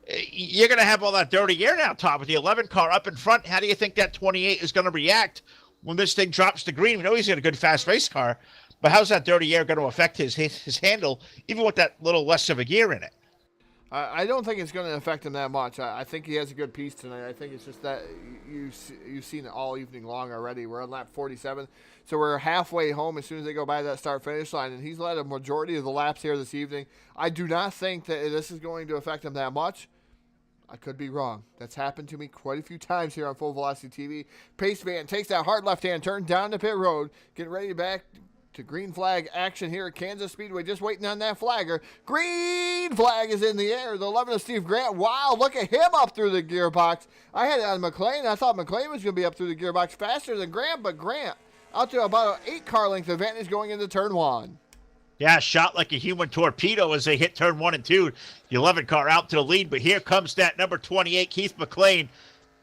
You're going to have all that dirty air now, Todd, with the 11 car up in front. How do you think that 28 is going to react when this thing drops to green? We know he's got a good fast race car, but how's that dirty air going to affect his handle, even with that little less of a gear in it? I don't think it's going to affect him that much. I think he has a good piece tonight. I think it's just that you've seen it all evening long already. We're on lap 47, so we're halfway home as soon as they go by that start-finish line, and he's led a majority of the laps here this evening. I do not think that this is going to affect him that much. I could be wrong. That's happened to me quite a few times here on Full Velocity TV. Pace Van takes that hard left-hand turn down the pit road, getting ready back to green flag action here at Kansas Speedway, just waiting on that flagger. Green flag is in the air. The 11 of Steve Grant. Wow, look at him up through the gearbox. I had it on McLean. I thought McLean was going to be up through the gearbox faster than Grant, but Grant out to about an 8-car length advantage going into turn 1. Yeah, shot like a human torpedo as they hit turn 1 and 2. The 11 car out to the lead, but here comes that number 28, Keith McLean.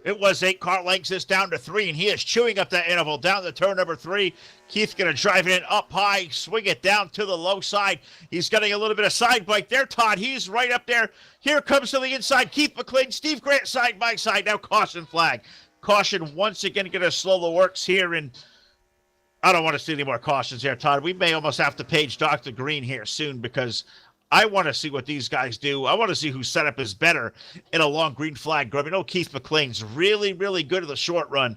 It was 8 car lengths, this down to 3, and he is chewing up that interval down to turn number 3. Keith going to drive it in up high, swing it down to the low side. He's getting a little bit of side bite there, Todd. He's right up there. Here comes to the inside, Keith McLean, Steve Grant side by side. Now caution flag. Caution once again going to slow the works here, and I don't want to see any more cautions here, Todd. We may almost have to page Dr. Green here soon because I want to see what these guys do. I want to see whose setup is better in a long green flag grub. I know Keith McLean's really, really good in the short run.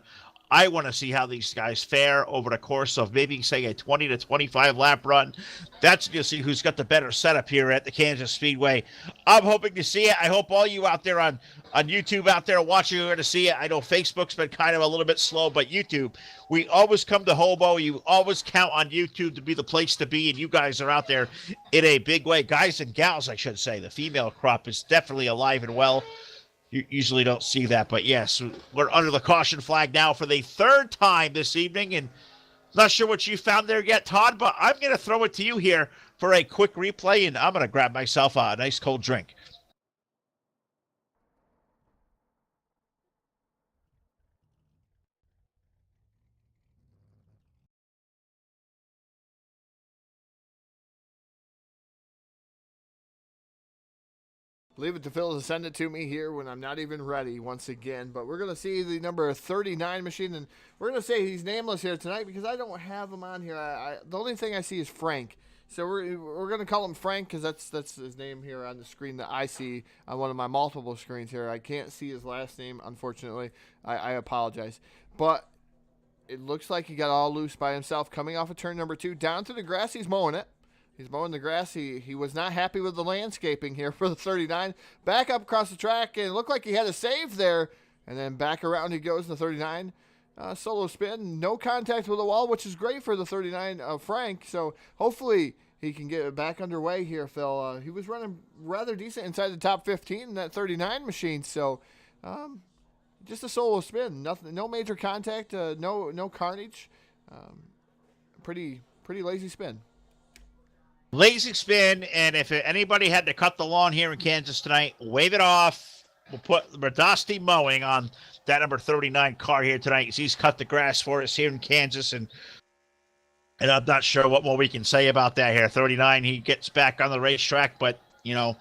I want to see how these guys fare over the course of maybe, say, a 20 to 25 lap run. That's to see who's got the better setup here at the Kansas Speedway. I'm hoping to see it. I hope all you out there on YouTube out there watching are going to see it. I know Facebook's been kind of a little bit slow, but YouTube, we always come to Hobo. You always count on YouTube to be the place to be, and you guys are out there in a big way. Guys and gals, I should say. The female crop is definitely alive and well. You usually don't see that, but yes, we're under the caution flag now for the 3rd time this evening, and not sure what you found there yet, Todd, but I'm going to throw it to you here for a quick replay, and I'm going to grab myself a nice cold drink. Leave it to Phil to send it to me here when I'm not even ready once again. But we're going to see the number 39 machine, and we're going to say he's nameless here tonight because I don't have him on here. The only thing I see is Frank. So we're going to call him Frank because that's his name here on the screen that I see on one of my multiple screens here. I can't see his last name, unfortunately. I apologize. But it looks like he got all loose by himself coming off of turn number 2. Down to the grass, he's mowing it. He's mowing the grass. He was not happy with the landscaping here for the 39. Back up across the track, and it looked like he had a save there. And then back around he goes, the 39. Solo spin, no contact with the wall, which is great for the 39 of Frank. So hopefully he can get it back underway here, Phil. He was running rather decent inside the top 15 in that 39 machine. So just a solo spin, nothing, no major contact, no carnage. Pretty lazy spin. Lazy spin, and if anybody had to cut the lawn here in Kansas tonight, wave it off. We'll put Radasti Mowing on that number 39 car here tonight. He's cut the grass for us here in Kansas, and I'm not sure what more we can say about that here. 39, he gets back on the racetrack, but, you know,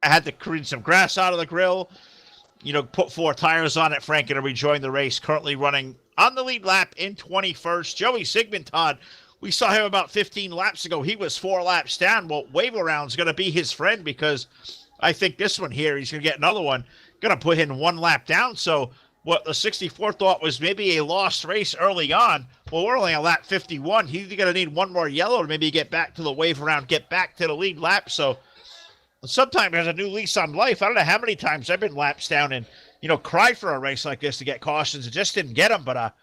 I had to clean some grass out of the grill, you know, put 4 tires on it. Frank going to rejoin the race, currently running on the lead lap in 21st. Joey Sigmund, Todd, we saw him about 15 laps ago. He was 4 laps down. Well, wave around's going to be his friend because I think this one here, he's going to get another one. Going to put him 1 lap down. So what the 64 thought was maybe a lost race early on. Well, we're only on lap 51. He's going to need 1 more yellow to maybe get back to the wave around, get back to the lead lap. So sometimes there's a new lease on life. I don't know how many times I've been laps down and, you know, cried for a race like this to get cautions and just didn't get them. But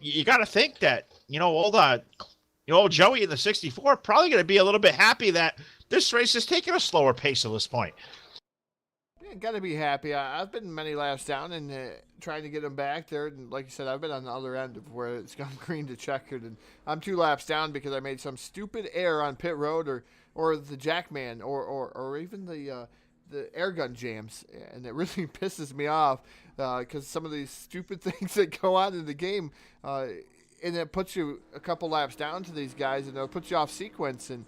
you got to think that, you know, old Joey in the 64 probably going to be a little bit happy that this race is taking a slower pace at this point. Yeah, got to be happy. I've been many laps down and trying to get him back there. And like you said, I've been on the other end of where it's gone green to checkered. And I'm 2 laps down because I made some stupid error on pit road or the Jackman or even the air gun jams, and it really pisses me off because some of these stupid things that go on in the game, and it puts you a couple laps down to these guys, and it'll put you off sequence, and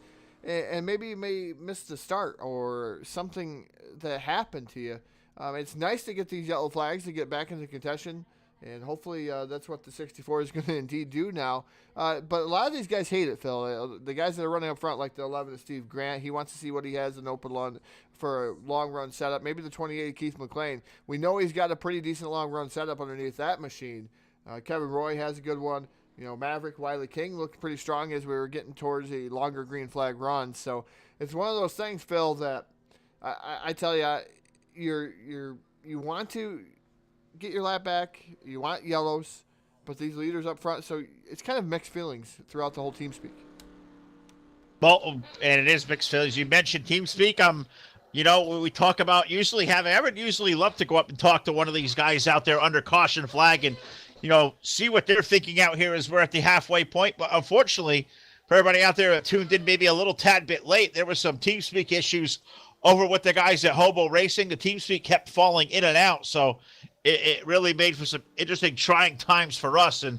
maybe you may miss the start or something that happened to you. It's nice to get these yellow flags to get back into contention, and hopefully that's what the 64 is going to indeed do now. But a lot of these guys hate it, Phil. The guys that are running up front, like the 11 of Steve Grant, he wants to see what he has in open run for a long run setup. Maybe the 28 Keith McLean. We know he's got a pretty decent long run setup underneath that machine. Kevin Roy has a good one. Maverick, Wiley King looked pretty strong as we were getting towards a longer green flag run. So it's one of those things, Phil, that I tell you, you want to get your lap back. You want yellows, but these leaders up front, so it's kind of mixed feelings throughout the whole team speak. Well, and it is mixed feelings. You mentioned team speak. We talk about I would usually love to go up and talk to one of these guys out there under caution flag and, see what they're thinking out here as we're at the halfway point. But unfortunately, for everybody out there that tuned in maybe a little tad bit late, there were some team speak issues over with the guys at Hobo Racing. The team speak kept falling in and out, so it really made for some interesting trying times for us, and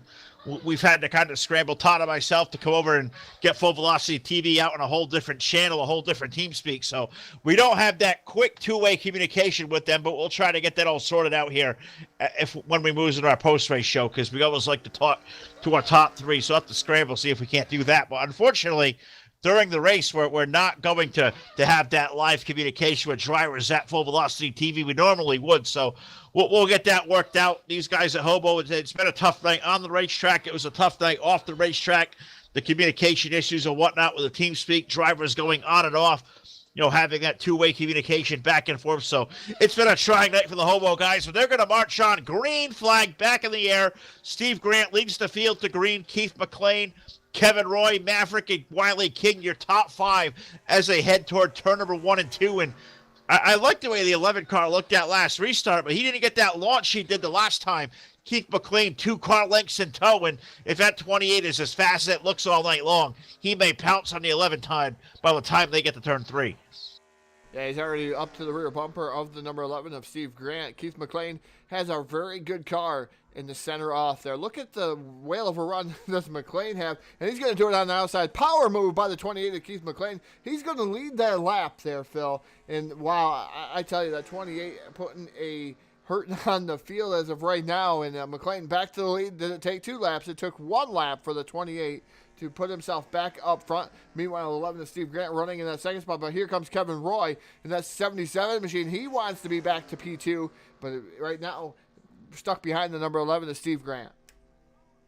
we've had to kind of scramble, Todd and myself, to come over and get Full Velocity TV out on a whole different channel, a whole different team speak. So we don't have that quick two-way communication with them, but we'll try to get that all sorted out here when we move into our post-race show, because we always like to talk to our top three. So we'll have to scramble, see if we can't do that. But unfortunately, during the race, we're not going to have that live communication with drivers at Full Velocity TV. We normally would, so we'll get that worked out. These guys at Hobo, it's been a tough night on the racetrack. It was a tough night off the racetrack. The communication issues and whatnot with the team speak, drivers going on and off, having that two-way communication back and forth. So it's been a trying night for the Hobo guys, but they're going to march on. Green flag back in the air. Steve Grant leads the field to green. Keith McLean, Kevin Roy, Maverick, and Wiley King, your top five as they head toward turn number 1 and 2. And I like the way the 11 car looked at last restart, but he didn't get that launch he did the last time. Keith McLean, 2 car lengths in tow, and if that 28 is as fast as it looks all night long, he may pounce on the 11 time by the time they get to turn 3. Yeah, he's already up to the rear bumper of the number 11 of Steve Grant. Keith McLean has a very good car in the center off there. Look at the whale of a run that McLean have, and he's going to do it on the outside. Power move by the 28 of Keith McLean. He's going to lead that lap there, Phil. And wow, I tell you, that 28 putting a hurting on the field as of right now. And McLean back to the lead. Did it take 2 laps? It took 1 lap for the 28 to put himself back up front. Meanwhile, 11 is Steve Grant running in that second spot. But here comes Kevin Roy in that 77 machine. He wants to be back to P2, but right now, stuck behind the number 11 is Steve Grant.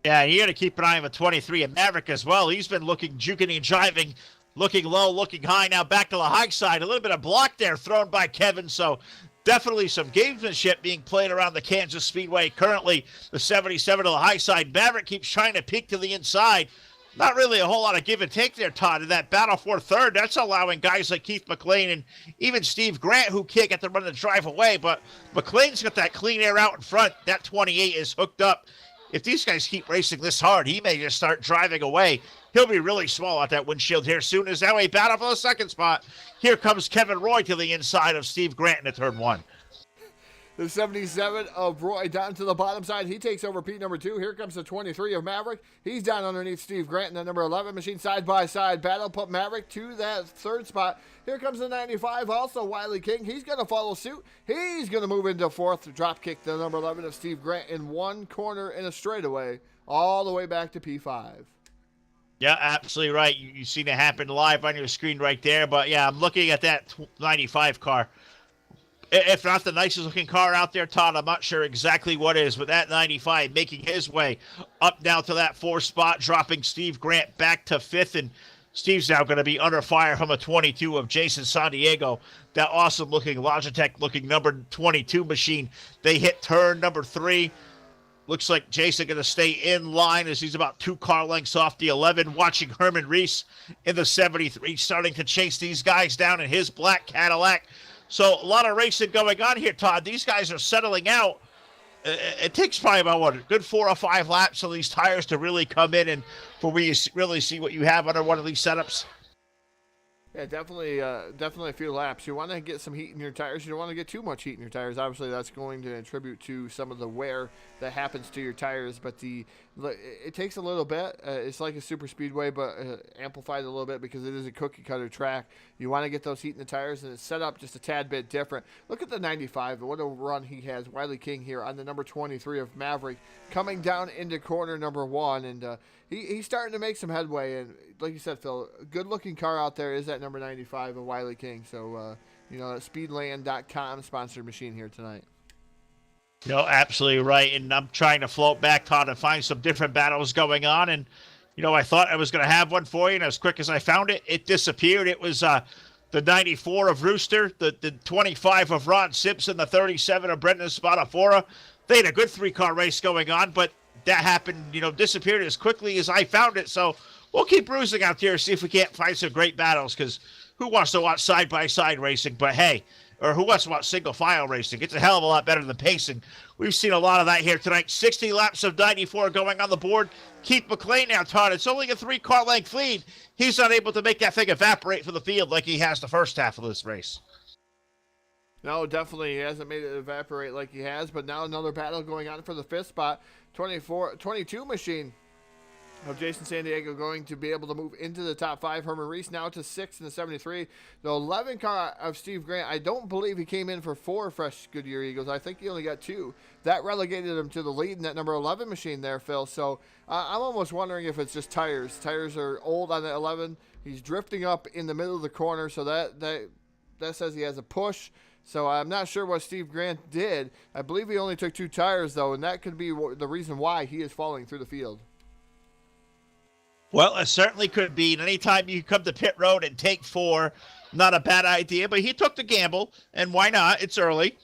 Yeah, you got to keep an eye on the 23 and Maverick as well. He's been looking, juking and driving, looking low, looking high. Now back to the high side. A little bit of block there thrown by Kevin. So definitely some gamesmanship being played around the Kansas Speedway. Currently, the 77 to the high side. Maverick keeps trying to peek to the inside. Not really a whole lot of give and take there, Todd. In that battle for third, that's allowing guys like Keith McLean and even Steve Grant, who can't get the run to drive away. But McLean's got that clean air out in front. That 28 is hooked up. If these guys keep racing this hard, he may just start driving away. He'll be really small at that windshield here soon. As now a battle for the second spot. Here comes Kevin Roy to the inside of Steve Grant in the turn 1. The 77 of Roy down to the bottom side. He takes over P number 2. Here comes the 23 of Maverick. He's down underneath Steve Grant in the number 11 machine. Side-by-side battle. Put Maverick to that third spot. Here comes the 95. Also, Wiley King. He's going to follow suit. He's going to move into fourth. Drop kick the number 11 of Steve Grant in one corner in a straightaway. All the way back to P5. Yeah, absolutely right. You've seen it happen live on your screen right there. But, yeah, I'm looking at that 95 car. If not the nicest looking car out there, Todd, I'm not sure exactly what is, but that 95 making his way up now to that 4th spot, dropping Steve Grant back to 5th, and Steve's now going to be under fire from a 22 of Jason San Diego, that awesome looking Logitech looking number 22 machine. They hit turn number 3. Looks like Jason going to stay in line as he's about 2 car lengths off the 11, watching Herman Reese in the 73 starting to chase these guys down in his black Cadillac. So a lot of racing going on here, Todd. These guys are settling out. It takes probably about, a good 4 or 5 laps of these tires to really come in and for we really see what you have under one of these setups? Yeah, definitely a few laps. You want to get some heat in your tires. You don't want to get too much heat in your tires. Obviously, that's going to contribute to some of the wear that happens to your tires. But it takes a little bit. It's like a super speedway, but amplified a little bit because it is a cookie cutter track. You want to get those heat in the tires, and it's set up just a tad bit different. Look at the 95. What a run he has. Wiley King here on the number 23 of Maverick, coming down into corner number 1, and he's starting to make some headway. And like you said, Phil, good looking car out there is that number 95 of Wiley King. So, speedland.com sponsored machine here tonight. No, absolutely right. And I'm trying to float back, Todd, and find some different battles going on. And, I thought I was going to have one for you. And as quick as I found it, it disappeared. It was the 94 of Rooster, the 25 of Ron Simpson, the 37 of Brendan Spatafora. They had a good 3-car race going on, but that happened, disappeared as quickly as I found it. So we'll keep cruising out there, see if we can't find some great battles, because who wants to watch side-by-side racing? But hey, or who wants to watch single-file racing? It's a hell of a lot better than pacing. We've seen a lot of that here tonight. 60 laps of 94 going on the board. Keith McLean now, Todd. It's only a 3-car length lead. He's unable to make that thing evaporate from the field like he has the first half of this race. No, definitely he hasn't made it evaporate like he has, but now another battle going on for the 5th spot. 22 machine of Jason San Diego going to be able to move into the top 5. Herman Reese now to 6 in the 73. The 11 car of Steve Grant, I don't believe he came in for 4 fresh Goodyear Eagles. I think he only got 2. That relegated him to the lead in that number 11 machine there, Phil. So I'm almost wondering if it's just tires. Tires are old on the 11. He's drifting up in the middle of the corner, so that says he has a push. So I'm not sure what Steve Grant did. I believe he only took 2 tires, though, and that could be the reason why he is falling through the field. Well, it certainly could be. And anytime you come to pit road and take 4, not a bad idea. But he took the gamble, and why not? It's early.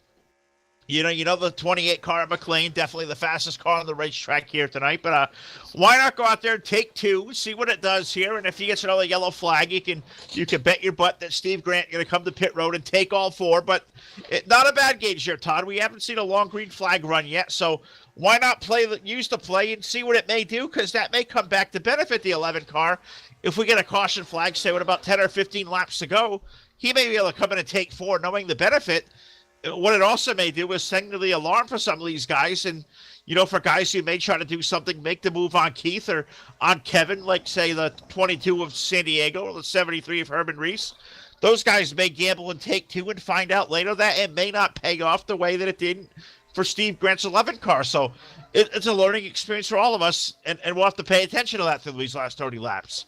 You know the 28 car at McLean, definitely the fastest car on the racetrack here tonight. But why not go out there and take 2, see what it does here, and if he gets another yellow flag, you can bet your butt that Steve Grant going to come to pit road and take all 4. But not a bad gauge here, Todd. We haven't seen a long green flag run yet, so why not use the play and see what it may do, because that may come back to benefit the 11 car. If we get a caution flag, say with about 10 or 15 laps to go, he may be able to come in and take 4, knowing the benefit. What it also may do is send the alarm for some of these guys, and for guys who may try to do something, make the move on Keith or on Kevin, like say the 22 of San Diego or the 73 of Herman Reese. Those guys may gamble and take 2 and find out later that it may not pay off the way that it did for Steve Grant's 11 car. So it's a learning experience for all of us, and we'll have to pay attention to that through these last 30 laps.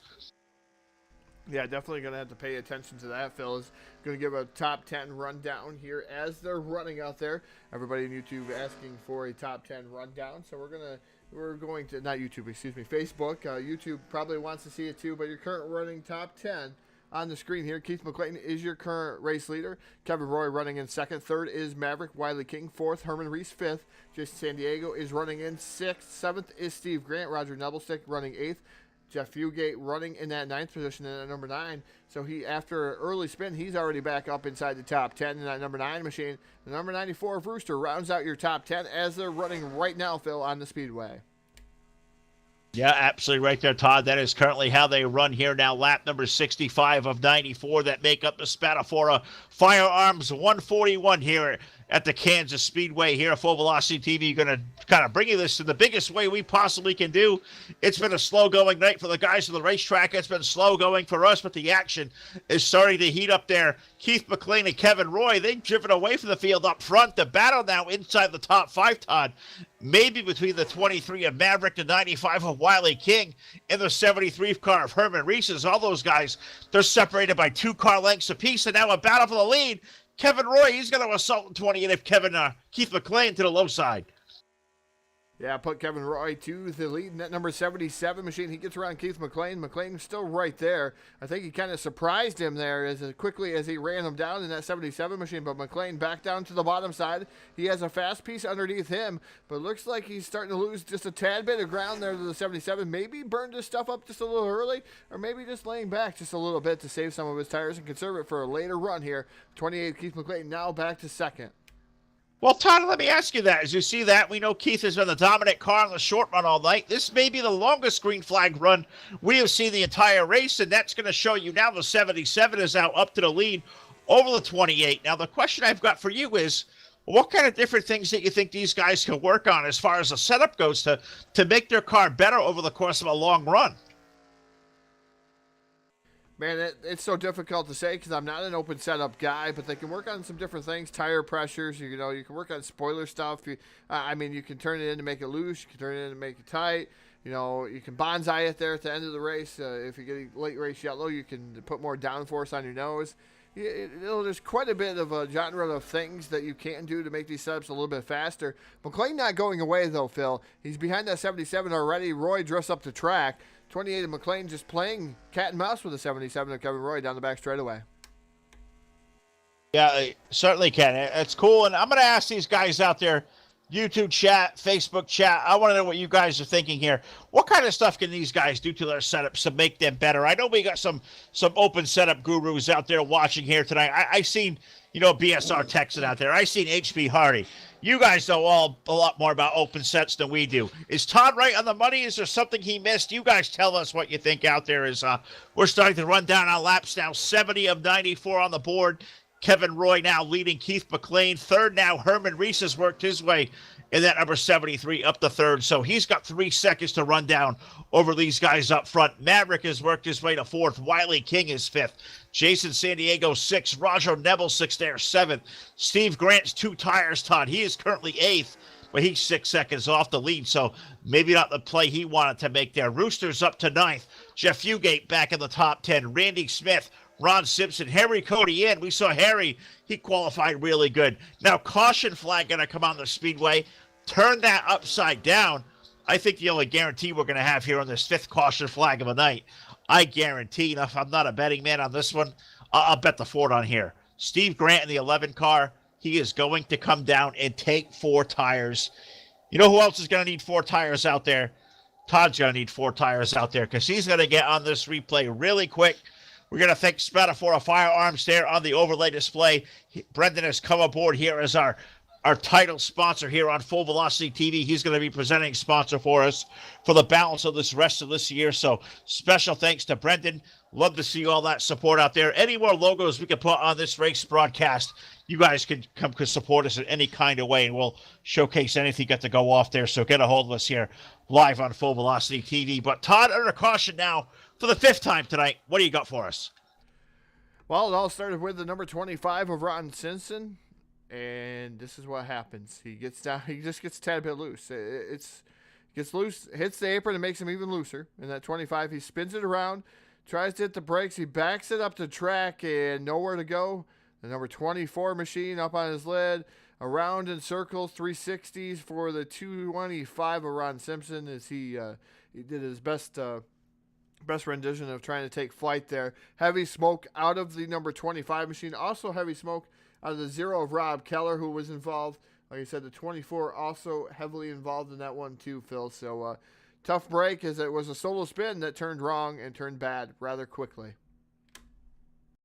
Yeah, definitely going to have to pay attention to that. Phil is going to give a top 10 rundown here as they're running out there. Everybody on YouTube asking for a top 10 rundown. So we're going to, not YouTube, excuse me, Facebook. YouTube probably wants to see it too, but your current running top 10 on the screen here. Keith McClayton is your current race leader. Kevin Roy running in 2nd. 3rd is Maverick Wiley King. 4th, Herman Reese. 5th, Jason San Diego is running in 6th. 7th is Steve Grant. Roger Nebelstick running 8th. Jeff Fugate running in that 9th position in that number 9. So he, after an early spin, he's already back up inside the top 10 in that number 9 machine. The number 94 of Rooster rounds out your top 10 as they're running right now, Phil, on the speedway. Yeah, absolutely right there, Todd. That is currently how they run here now. Lap number 65 of 94 that make up the Spatafora Firearms 141 here at the Kansas Speedway here at Full Velocity TV. Going to kind of bring you this in the biggest way we possibly can do. It's been a slow-going night for the guys on the racetrack. It's been slow going for us, but the action is starting to heat up there. Keith McLean and Kevin Roy, they've driven away from the field up front. The battle now inside the top 5, Todd, maybe between the 23 of Maverick, the 95 of Wiley King, and the 73 car of Herman Reese's. All those guys, they're separated by 2 car lengths apiece, and now a battle for the lead. Kevin Roy, he's going to assault in 20, and if Keith McLean to the low side. Yeah, put Kevin Roy to the lead in that number 77 machine. He gets around Keith McLean. McLean's still right there. I think he kind of surprised him there as quickly as he ran him down in that 77 machine. But McLean back down to the bottom side. He has a fast piece underneath him, but looks like he's starting to lose just a tad bit of ground there to the 77. Maybe burned his stuff up just a little early, or maybe just laying back just a little bit to save some of his tires and conserve it for a later run here. 28 Keith McLean now back to 2nd. Well, Todd, let me ask you that. As you see that, we know Keith has been the dominant car on the short run all night. This may be the longest green flag run we have seen the entire race, and that's going to show you now the 77 is now up to the lead over the 28. Now, the question I've got for you is, what kind of different things that you think these guys can work on as far as the setup goes to make their car better over the course of a long run? Man, it's so difficult to say because I'm not an open setup guy, but they can work on some different things. Tire pressures, you know, you can work on spoiler stuff. You can turn it in to make it loose. You can turn it in to make it tight. You know, you can bonsai it there at the end of the race. If you get a late race yellow, you can put more downforce on your nose. There's quite a bit of a genre of things that you can do to make these setups a little bit faster. McLean not going away, though, Phil. He's behind that 77 already. Roy drifts up the track. 28 of McLean just playing cat and mouse with the 77 of Kevin Roy down the back straightaway. Yeah, certainly can. It's cool. And I'm going to ask these guys out there, YouTube chat, Facebook chat, I want to know what you guys are thinking here. What kind of stuff can these guys do to their setups to make them better? I know we got some open setup gurus out there watching here tonight. I seen, BSR Texan out there. I seen HB Hardy. You guys know a lot more about open sets than we do. Is Todd right on the money? Is there something he missed? You guys tell us what you think out there. We're starting to run down our laps now. 70 of 94 on the board. Kevin Roy now leading Keith McLean. Third now, Herman Reese has worked his way in that number 73 up to third. So he's got 3 seconds to run down over these guys up front. Maverick has worked his way to fourth. Wiley King is fifth. Jason San Diego sixth. Roger Neville sixth there, seventh. Steve Grant's 2 tires, Todd. He is currently eighth, but he's 6 seconds off the lead. So maybe not the play he wanted to make there. Rooster's up to ninth. Jeff Fugate back in the top 10. Randy Smith, Ron Simpson, Harry Cody in. We saw Harry. He qualified really good. Now, caution flag going to come on the speedway. Turn that upside down. I think the only guarantee we're going to have here on this 5th caution flag of the night, I guarantee, if I'm not a betting man on this one, I'll bet the Ford on here. Steve Grant in the 11 car, he is going to come down and take 4 tires. You know who else is going to need 4 tires out there? Todd's going to need 4 tires out there because he's going to get on this replay really quick. We're going to thank Spatafora Firearms there on the overlay display. Brendan has come aboard here as our title sponsor here on Full Velocity TV. He's going to be presenting sponsor for us for the balance of this rest of this year. So special thanks to Brendan. Love to see all that support out there. Any more logos we can put on this race broadcast, you guys can support us in any kind of way, and we'll showcase anything got to go off there. So get a hold of us here live on Full Velocity TV. But Todd, under caution now for the 5th time tonight. What do you got for us? Well, it all started with the number 25 of Ron Simpson, and this is what happens. He gets down. He just gets a tad bit loose. Gets loose, hits the apron, and makes him even looser. And that 25, he spins it around, tries to hit the brakes. He backs it up the track and nowhere to go. The number 24 machine up on his lid, around in circles, 360s for the 225 of Ron Simpson as he did his best rendition of trying to take flight there. Heavy smoke out of the number 25 machine. Also heavy smoke out of the 0 of Rob Keller, who was involved. Like I said, the 24 also heavily involved in that one too, Phil. So tough break as it was a solo spin that turned wrong and turned bad rather quickly.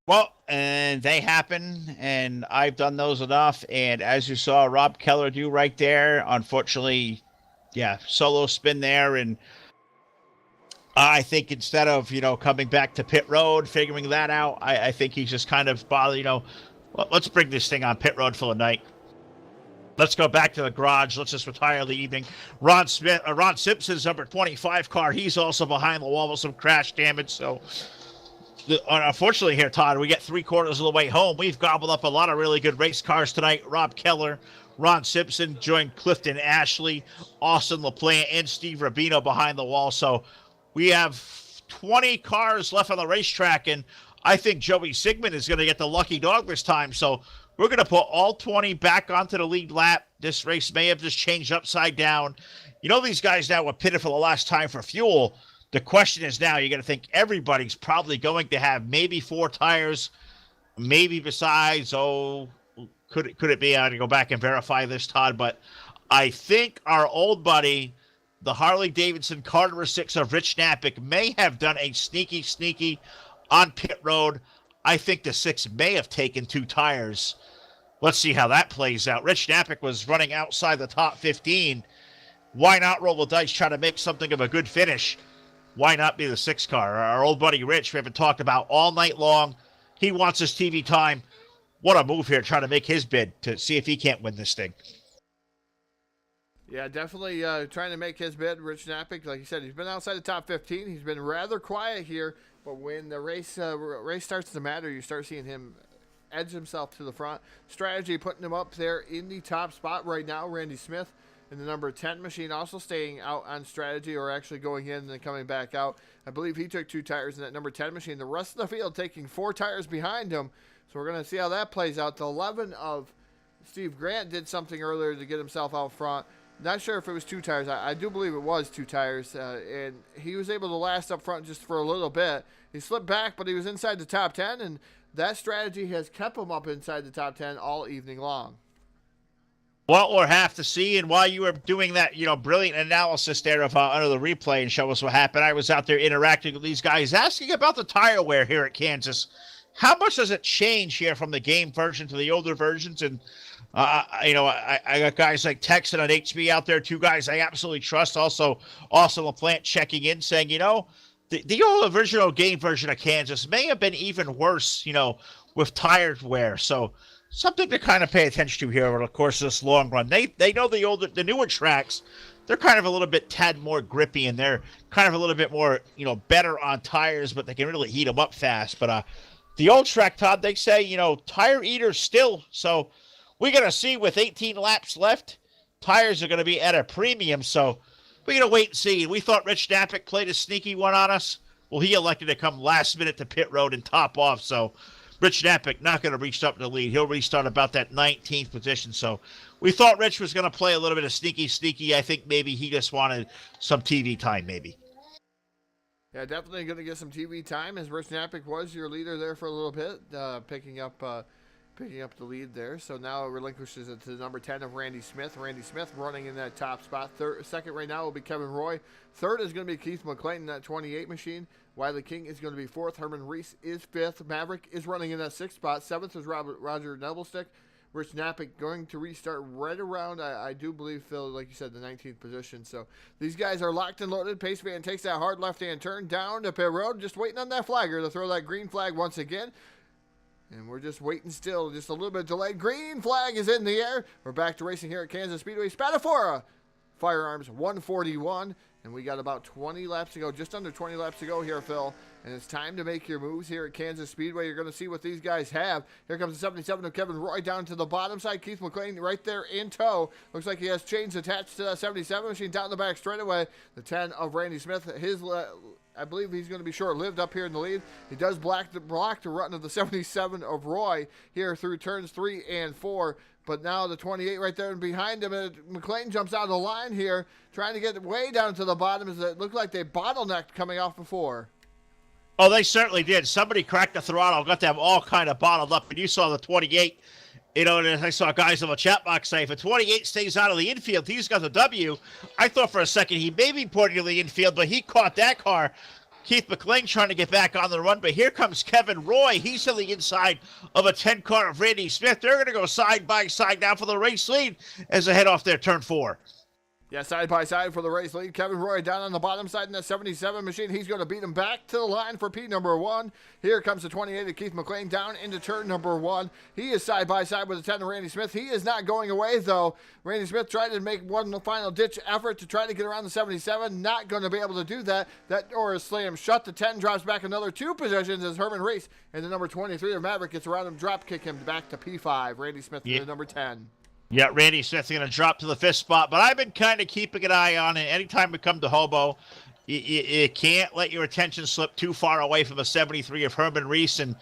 Well, and they happen, and I've done those enough. And as you saw Rob Keller do right there, unfortunately, solo spin there. And I think instead of, coming back to pit road, figuring that out, I think he's just kind of bothered, let's bring this thing on pit road for the night. Let's go back to the garage. Let's just retire the evening. Ron Simpson's number 25 car. He's also behind the wall with some crash damage. So, unfortunately here, Todd, we get 3/4 of the way home. We've gobbled up a lot of really good race cars tonight. Rob Keller, Ron Simpson joined Clifton Ashley, Austin LaPlante, and Steve Rubino behind the wall. So we have 20 cars left on the racetrack, and I think Joey Sigmund is going to get the lucky dog this time. So we're going to put all 20 back onto the lead lap. This race may have just changed upside down. These guys now were pitted for the last time for fuel. The question is now, you're going to think everybody's probably going to have maybe 4 tires, maybe besides, could it be? I had to go back and verify this, Todd, but I think our old buddy, the Harley-Davidson Carter 6 of Rich Knappick, may have done a sneaky on pit road. I think the 6 may have taken 2 tires. Let's see how that plays out. Rich Knappich was running outside the top 15. Why not roll the dice, try to make something of a good finish? Why not be the 6 car? Our old buddy Rich, we haven't talked about all night long. He wants his TV time. What a move here, trying to make his bid to see if he can't win this thing. Yeah, definitely trying to make his bid. Rich Knappich, like you said, he's been outside the top 15. He's been rather quiet here, but when the race starts to matter, you start seeing him edge himself to the front. Strategy putting him up there in the top spot right now. Randy Smith in the number 10 machine also staying out on strategy, or actually going in and then coming back out. I believe he took 2 tires in that number 10 machine. The rest of the field taking 4 tires behind him. So we're going to see how that plays out. The 11 of Steve Grant did something earlier to get himself out front. Not sure if it was 2 tires. I do believe it was 2 tires. And he was able to last up front just for a little bit. He slipped back, but he was inside the top 10. And that strategy has kept him up inside the top 10 all evening long. Well, we'll have to see. And while you were doing that, brilliant analysis there of under the replay and show us what happened, I was out there interacting with these guys, asking about the tire wear here at Kansas. How much does it change here from the game version to the older versions? And I got guys like Texan on HB out there, 2 guys I absolutely trust. Also LaPlante checking in, saying, the old original game version of Kansas may have been even worse, with tire wear. So something to kind of pay attention to here over the course of this long run. They know the newer tracks, they're kind of a little bit tad more grippy, and they're kind of a little bit more, better on tires, but they can really heat them up fast. But the old track, Todd, they say, tire eaters still. So we're going to see with 18 laps left, tires are going to be at a premium. So we're going to wait and see. We thought Rich Knappich played a sneaky one on us. Well, he elected to come last minute to pit road and top off. So Rich Knappich not going to reach up to the lead. He'll restart about that 19th position. So we thought Rich was going to play a little bit of sneaky. I think maybe he just wanted some TV time, maybe. Yeah, definitely going to get some TV time, as Rich Knappich was your leader there for a little bit, picking up the lead there. So now it relinquishes it to the number 10 of Randy Smith. Randy Smith running in that top spot. Second right now will be Kevin Roy. Third is going to be Keith McLean in that 28 machine. Wiley King is going to be 4th. Herman Reese is 5th. Maverick is running in that 6th spot. 7th is Roger Nebelstick. Rich Knappich going to restart right around, I do believe, Phil, like you said, the 19th position. So these guys are locked and loaded. Pace van takes that hard left-hand turn down to pit road, just waiting on that flagger to throw that green flag once again. And we're just waiting still, just a little bit delayed. Green flag is in the air. We're back to racing here at Kansas Speedway. Spatafora, Firearms 141. And we got about 20 laps to go, just under 20 laps to go here, Phil. And it's time to make your moves here at Kansas Speedway. You're going to see what these guys have. Here comes the 77 of Kevin Roy down to the bottom side. Keith McLean right there in tow. Looks like he has chains attached to that 77 machine down the back straightaway. The 10 of Randy Smith. I believe he's going to be short-lived up here in the lead. He does block the run of the 77 of Roy here through turns 3 and 4. But now the 28 right there and behind him, and McLean jumps out of the line here, trying to get way down to the bottom, as it looked like they bottlenecked coming off before. Oh, they certainly did. Somebody cracked the throttle, got them all kind of bottled up, and you saw the 28. And I saw guys in the chat box say, if a 28 stays out of the infield, he's got the W. I thought for a second he may be pointing to the infield, but he caught that car. Keith McLean trying to get back on the run, but here comes Kevin Roy. He's on the inside of a 10 car of Randy Smith. They're going to go side by side now for the race lead as they head off their turn 4. Yeah, side by side for the race lead. Kevin Roy down on the bottom side in that 77 machine. He's going to beat him back to the line for P number 1. Here comes the 28 of Keith McLean down into turn number 1. He is side by side with the 10 of Randy Smith. He is not going away, though. Randy Smith tried to make one final ditch effort to try to get around the 77. Not going to be able to do that. That door is slammed shut. The 10 drops back another 2 positions as Herman Reese and the number 23 of Maverick gets around him, drop kick him back to P5. Randy Smith to the number 10. Yeah, Randy Smith's going to drop to the 5th spot, but I've been kind of keeping an eye on it. Anytime we come to Hobo, you can't let your attention slip too far away from the 73 of Herman Reese, and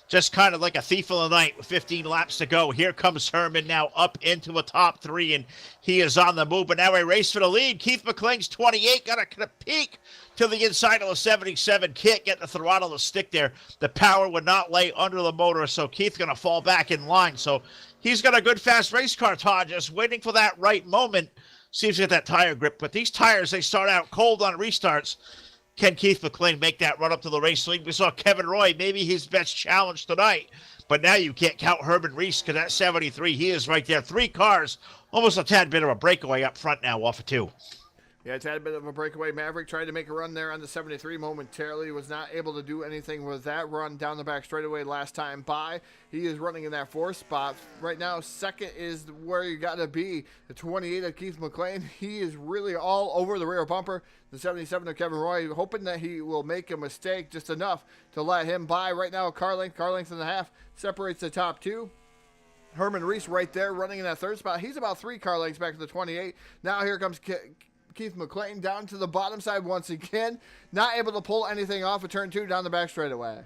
just kind of like a thief in the night with 15 laps to go. Here comes Herman now up into the top 3, and he is on the move, but now a race for the lead. Keith McLean's 28 got a peek to the inside of the 77. Can't get the throttle to stick there. The power would not lay under the motor, so Keith's going to fall back in line. So he's got a good fast race car, Todd, just waiting for that right moment. Seems to get that tire grip, but these tires, they start out cold on restarts. Can Keith McLean make that run up to the race lead? We saw Kevin Roy, maybe his best challenge tonight. But now you can't count Herman Reese because that 73, he is right there. 3 cars, almost a tad bit of a breakaway up front now off of 2. Yeah, it's had a bit of a breakaway. Maverick tried to make a run there on the 73 momentarily. Was not able to do anything with that run down the back straightaway last time by. He is running in that 4th spot. Right now, 2nd is where you got to be. The 28 of Keith McLean. He is really all over the rear bumper. The 77 of Kevin Roy, hoping that he will make a mistake just enough to let him by. Right now, car length and a half separates the top 2. Herman Reese right there running in that 3rd spot. He's about 3 car lengths back to the 28. Now here comes Keith McLean down to the bottom side once again. Not able to pull anything off of turn 2 down the back straightaway.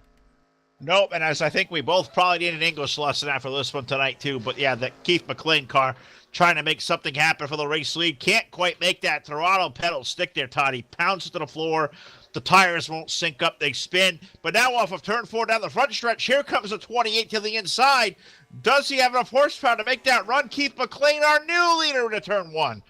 Nope, and as I think we both probably need an English lesson after this one tonight too. But yeah, the Keith McLean car trying to make something happen for the race lead. Can't quite make that throttle pedal stick there, Todd. He pounds to the floor. The tires won't sync up. They spin. But now off of turn 4 down the front stretch, here comes the 28 to the inside. Does he have enough horsepower to make that run? Keith McLean, our new leader into turn 1.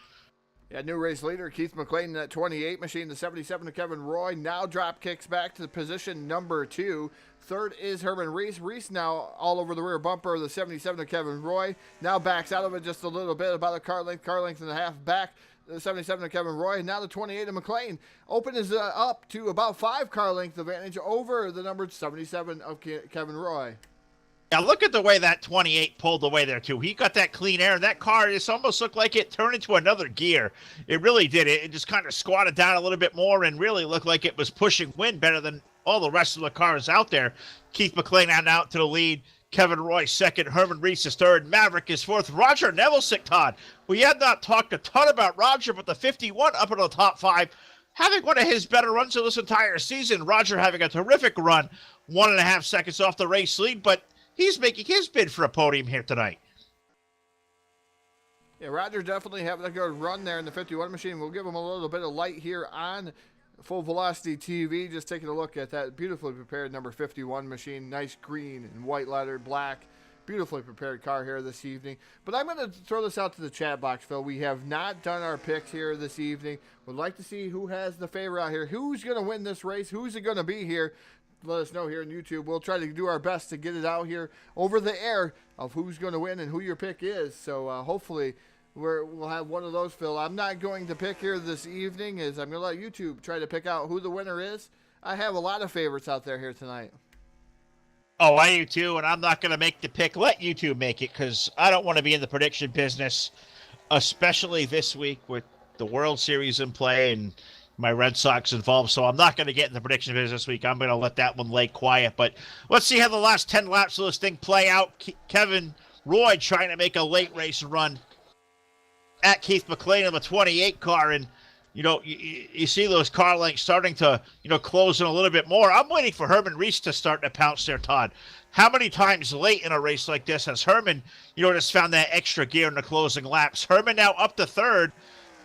Yeah, new race leader, Keith McLean in that 28 machine. The 77 of Kevin Roy now drop kicks back to the position number 2. 3rd is Herman Reese. Reese now all over the rear bumper of the 77 of Kevin Roy. Now backs out of it just a little bit, about a car length and a half back. The 77 of Kevin Roy. Now the 28 of McLean. Open is up to about 5 car length advantage over the numbered 77 of Kevin Roy. Now look at the way that 28 pulled away there too. He got that clean air. That car just almost looked like it turned into another gear. It really did. It just kind of squatted down a little bit more and really looked like it was pushing wind better than all the rest of the cars out there. Keith McLean out to the lead. Kevin Roy 2nd. Herman Reese is 3rd. Maverick is 4th. Roger Neville-Sick, Todd. We had not talked a ton about Roger, but the 51 up into the top 5. Having one of his better runs of this entire season. Roger having a terrific run. 1.5 seconds off the race lead, but he's making his bid for a podium here tonight. Yeah, Roger definitely having a good run there in the 51 machine. We'll give him a little bit of light here on Full Velocity TV. Just taking a look at that beautifully prepared number 51 machine. Nice green and white lettered black. Beautifully prepared car here this evening. But I'm going to throw this out to the chat box, Phil. We have not done our picks here this evening. Would like to see who has the favor out here. Who's going to win this race? Who's it going to be here? Let us know here on YouTube. We'll try to do our best to get it out here over the air of who's going to win and who your pick is. So hopefully we'll have one of those, Phil. I'm not going to pick here this evening, as I'm going to let YouTube try to pick out who the winner is. I have a lot of favorites out there here tonight. Oh, I do too, and I'm not going to make the pick. Let YouTube make it, because I don't want to be in the prediction business, especially this week with the World Series in play and my Red Sox involved. So I'm not going to get in the prediction business this week. I'm going to let that one lay quiet. But let's see how the last 10 laps of this thing play out. Kevin Roy trying to make a late race run at Keith McLean in the 28 car, and you see those car lengths starting to, close in a little bit more. I'm waiting for Herman Reese to start to pounce there, Todd. How many times late in a race like this has Herman, just found that extra gear in the closing laps? Herman now up to 3rd.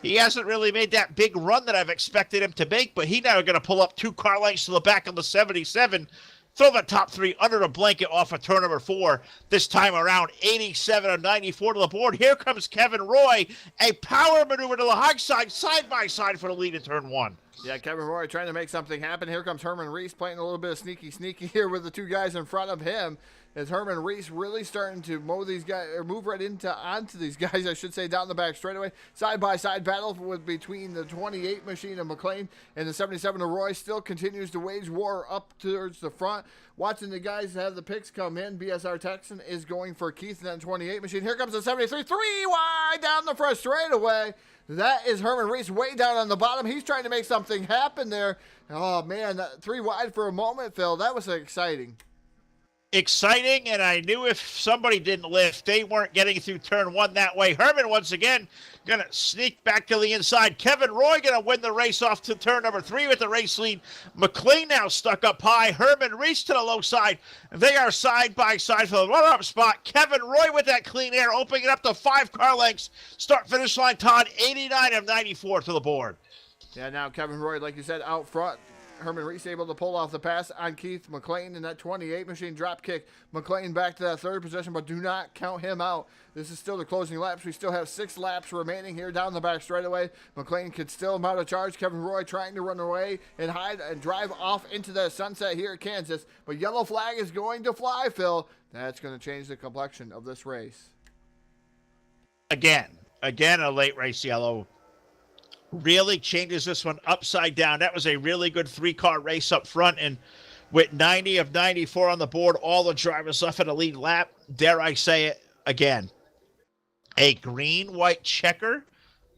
He hasn't really made that big run that I've expected him to make, but he now going to pull up 2 car lengths to the back of the 77. Throw the top 3 under the blanket off of turn number 4. This time around, 87 of 94 to the board. Here comes Kevin Roy. A power maneuver to the high side by side for the lead in turn 1. Yeah, Kevin Roy trying to make something happen. Here comes Herman Reese playing a little bit of sneaky here with the 2 guys in front of him. As Herman Reese really starting to move right onto these guys, I should say, down the back straightaway. Side-by-side battle between the 28 machine of McLean and the 77 of Roy still continues to wage war up towards the front. Watching the guys have the picks come in. BSR Texan is going for Keith in that 28 machine. Here comes the 73, 3 wide down the front straightaway. That is Herman Reese way down on the bottom. He's trying to make something happen there. Oh, man, 3 wide for a moment, Phil. That was exciting. Exciting, and I knew if somebody didn't lift, they weren't getting through turn 1 that way. Herman, once again, going to sneak back to the inside. Kevin Roy going to win the race off to turn number 3 with the race lead. McLean now stuck up high. Herman Reese to the low side. They are side by side for the run-up spot. Kevin Roy with that clean air, opening it up to 5 car lengths. Start-finish line, Todd, 89 of 94 to the board. Yeah, now Kevin Roy, like you said, out front. Herman Reese able to pull off the pass on Keith McLean in that 28 machine drop kick. McLean back to that third possession, but do not count him out. This is still the closing laps. We still have 6 laps remaining here down the back straightaway. McLean could still mount a charge. Kevin Roy trying to run away and hide and drive off into the sunset here at Kansas. But yellow flag is going to fly, Phil. That's going to change the complexion of this race. Again, a late race yellow. Really changes this one upside down. That was a really good 3-car race up front, and with 90 of 94 on the board, all the drivers left at a lead lap. Dare I say it again? A green-white checker?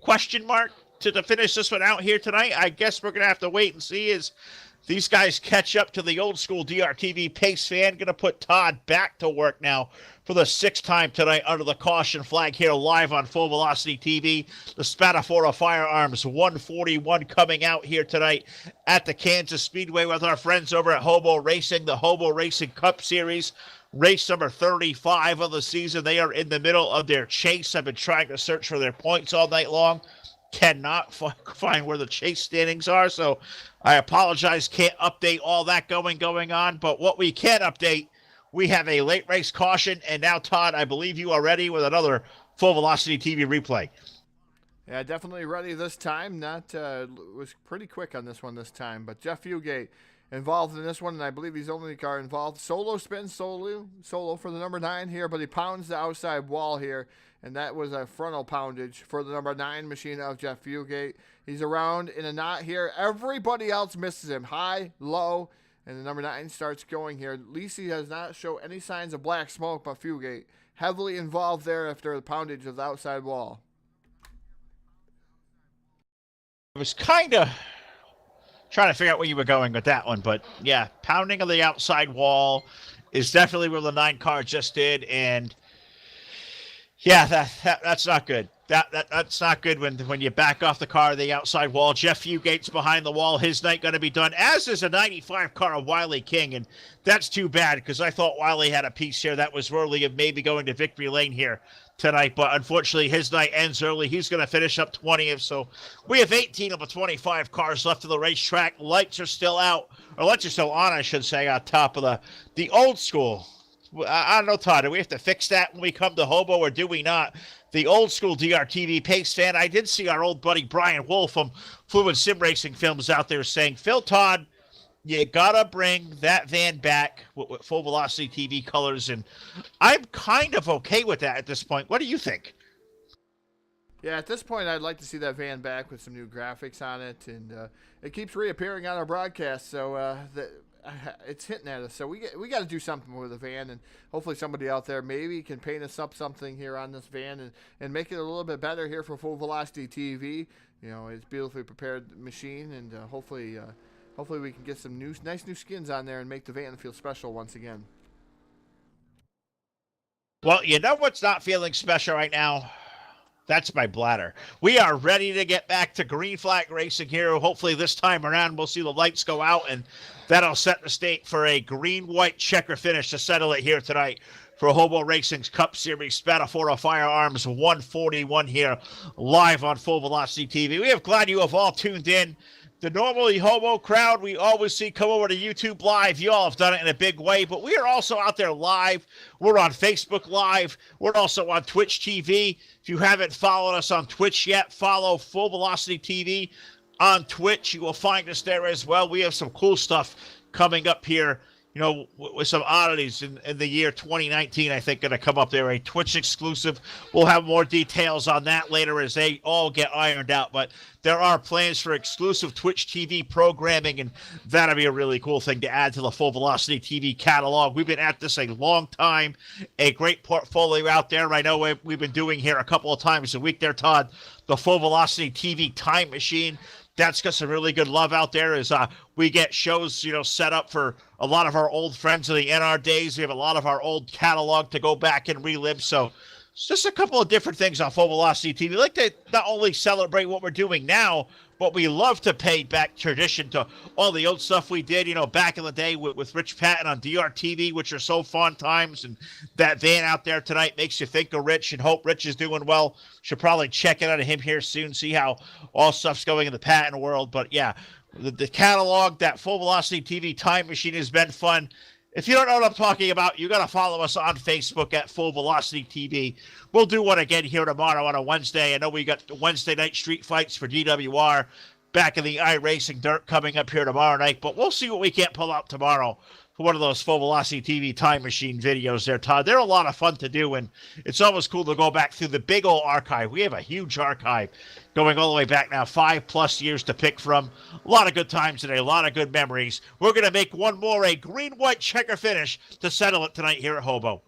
Question mark to finish this one out here tonight. I guess we're going to have to wait and see as these guys catch up to the old school DRTV pace fan. Going to put Todd back to work now for the 6th time tonight under the caution flag here live on Full Velocity TV. The Spatafora Firearms 141 coming out here tonight at the Kansas Speedway with our friends over at Hobo Racing, the Hobo Racing Cup Series. Race number 35 of the season. They are in the middle of their chase. I've been trying to search for their points all night long. Cannot find where the chase standings are, so I apologize. Can't update all that going on, but what we can update, we have a late race caution, and now, Todd, I believe you are ready with another Full Velocity TV replay. Yeah, definitely ready this time. Was pretty quick on this one this time, but Jeff Fugate involved in this one, and I believe he's the only car involved. Solo spin, solo for the number 9 here, but he pounds the outside wall here, and that was a frontal poundage for the number 9 machine of Jeff Fugate. He's around in a knot here. Everybody else misses him, high, low, and the number 9 starts going here. Lisi does not show any signs of black smoke, but Fugate heavily involved there after the poundage of the outside wall. I was kind of trying to figure out where you were going with that one, but yeah, pounding of the outside wall is definitely where the 9 car just did, and yeah, that's not good. That's not good when you back off the car to the outside wall. Jeff Fugate's behind the wall. His night going to be done, as is a 95 car of Wiley King, and that's too bad because I thought Wiley had a piece here that was worthy of maybe going to victory lane here tonight, but unfortunately his night ends early. He's going to finish up 20th, so we have 18 of the 25 cars left of the racetrack. Lights are still out, or lights are still on, I should say, on top of the old school. I don't know, Todd, do we have to fix that when we come to Hobo, or do we not? The old school DRTV pace fan. I did see our old buddy Brian Wolf from Fluid Sim Racing Films out there saying, Phil Todd, you gotta bring that van back with Full Velocity TV colors, and I'm kind of okay with that at this point. What do you think? Yeah, at this point, I'd like to see that van back with some new graphics on it, and it keeps reappearing on our broadcast, so it's hitting at us. So we got to do something with the van, and hopefully somebody out there maybe can paint us up something here on this van and make it a little bit better here for Full Velocity TV. You know, it's a beautifully prepared machine, and hopefully we can get some nice new skins on there and make the van feel special once again. Well, you know what's not feeling special right now? That's my bladder. We are ready to get back to green flag racing here. Hopefully this time around we'll see the lights go out, and that'll set the stage for a green-white checker finish to settle it here tonight for Hobo Racing's Cup Series Spatafora Firearms 141 here live on Full Velocity TV. We are glad you have all tuned in. The normally Hobo crowd we always see come over to YouTube Live. You all have done it in a big way, but we are also out there live. We're on Facebook Live. We're also on Twitch TV. If you haven't followed us on Twitch yet, follow Full Velocity TV on Twitch. You will find us there as well. We have some cool stuff coming up here, you know, with some oddities in the year 2019, I think, going to come up there, a Twitch exclusive. We'll have more details on that later as they all get ironed out, but there are plans for exclusive Twitch TV programming, and that'll be a really cool thing to add to the Full Velocity TV catalog. We've been at this a long time, a great portfolio out there. I know we've been doing here a couple of times a week there, Todd, the Full Velocity TV Time Machine. That's got some really good love out there as we get shows, you know, set up for a lot of our old friends of the NR days. We have a lot of our old catalog to go back and relive. So it's just a couple of different things on Full Velocity TV. We like to not only celebrate what we're doing now, but we love to pay back tradition to all the old stuff we did, you know, back in the day with Rich Patton on DRTV, which are so fun times. And that van out there tonight makes you think of Rich, and hope Rich is doing well. Should probably check it out of him here soon, see how all stuff's going in the Patton world. But yeah, the catalog, that Full Velocity TV Time Machine has been fun. If you don't know what I'm talking about, you got to follow us on Facebook at Full Velocity TV. We'll do one again here tomorrow on a Wednesday. I know we got the Wednesday night street fights for DWR back in the iRacing Dirt coming up here tomorrow night, but we'll see what we can't pull out tomorrow for one of those Full Velocity TV Time Machine videos there, Todd. They're a lot of fun to do, and it's always cool to go back through the big old archive. We have a huge archive going all the way back now, 5+ years to pick from. A lot of good times today, a lot of good memories. We're going to make one more, a green-white checker finish to settle it tonight here at Hobo.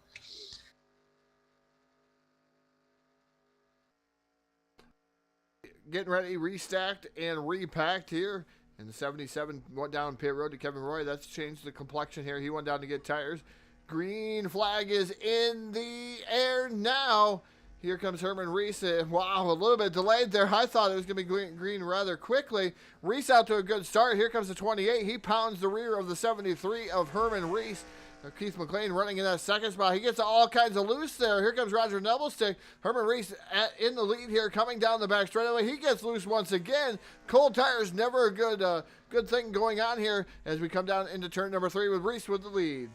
Getting ready, restacked and repacked here. And the 77 went down pit road to Kevin Roy. That's changed the complexion here. He went down to get tires. Green flag is in the air now. Here comes Herman Reese. Wow, a little bit delayed there. I thought it was going to be green rather quickly. Reese out to a good start. Here comes the 28. He pounds the rear of the 73 of Herman Reese. Keith McLean running in that second spot. He gets all kinds of loose there. Here comes Roger Nebelstick. Herman Reese in the lead here, coming down the back straightaway. He gets loose once again. Cold tires, never a good thing going on here as we come down into turn number 3 with Reese with the lead.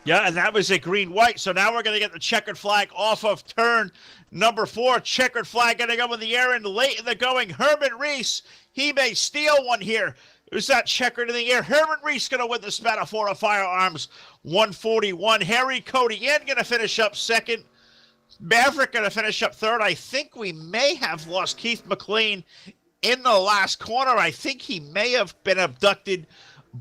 Yeah, and that was a green-white, so now we're going to get the checkered flag off of turn number 4. Checkered flag going to go in the air, and late in the going, Herman Reese, he may steal one here. It was that checkered in the air. Herman Reese going to win the Spatafora Firearms 141. Harry Cody Ann going to finish up second. Maverick going to finish up third. I think we may have lost Keith McLean in the last corner. I think he may have been abducted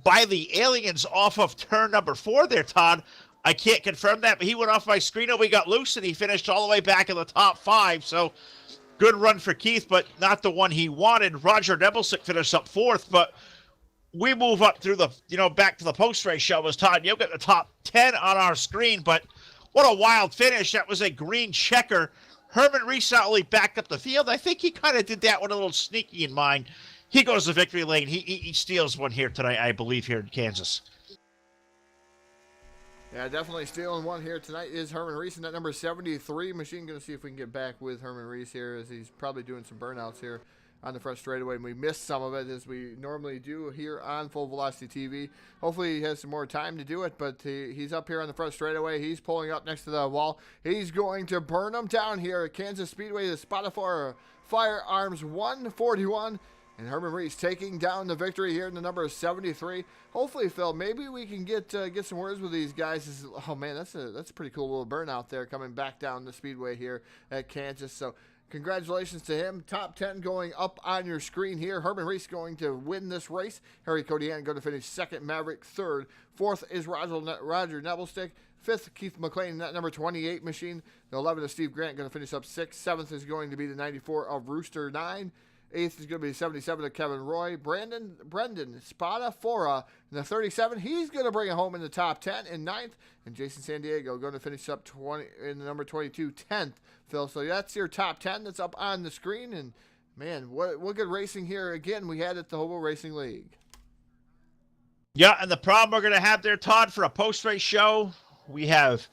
by the aliens off of turn number 4 there, Todd. I can't confirm that, but he went off my screen and we got loose, and he finished all the way back in the top 5. So good run for Keith, but not the one he wanted. Roger Nebelsick finished up 4th, but we move up through the, back to the post-race show as Todd. You'll get the top 10 on our screen, but what a wild finish. That was a green checker. Herman Reese not only backed up the field, I think he kind of did that with a little sneaky in mind. He goes to victory lane. He steals one here tonight, I believe, here in Kansas. Yeah, definitely stealing one here tonight is Herman Reese in that number 73 machine. Going to see if we can get back with Herman Reese here as he's probably doing some burnouts here on the front straightaway, and we missed some of it as we normally do here on Full Velocity TV. Hopefully he has some more time to do it, but he's up here on the front straightaway. He's pulling up next to the wall. He's going to burn them down here at Kansas Speedway, the Spatafora Firearms 141. And Herman Reese taking down the victory here in the number 73. Hopefully, Phil, maybe we can get some words with these guys. Oh man, that's a pretty cool little burnout there coming back down the speedway here at Kansas. So congratulations to him. Top 10 going up on your screen here. Herman Reese going to win this race. Harry Codian going to finish second. Maverick third. Fourth is Roger Nebelstick. Fifth, Keith McLean in that number 28 machine. The 11 of Steve Grant going to finish up sixth. Seventh is going to be the 94 of Rooster 9. Eighth is going to be 77 of Kevin Roy. Brendan Spatafora in the 37. He's going to bring it home in the top 10 in ninth. And Jason San Diego going to finish up 20 in the number 22, 10th, Phil. So that's your top 10 that's up on the screen. And, man, what good racing here again we had at the Hobo Racing League. Yeah, and the problem we're going to have there, Todd, for a post-race show, we have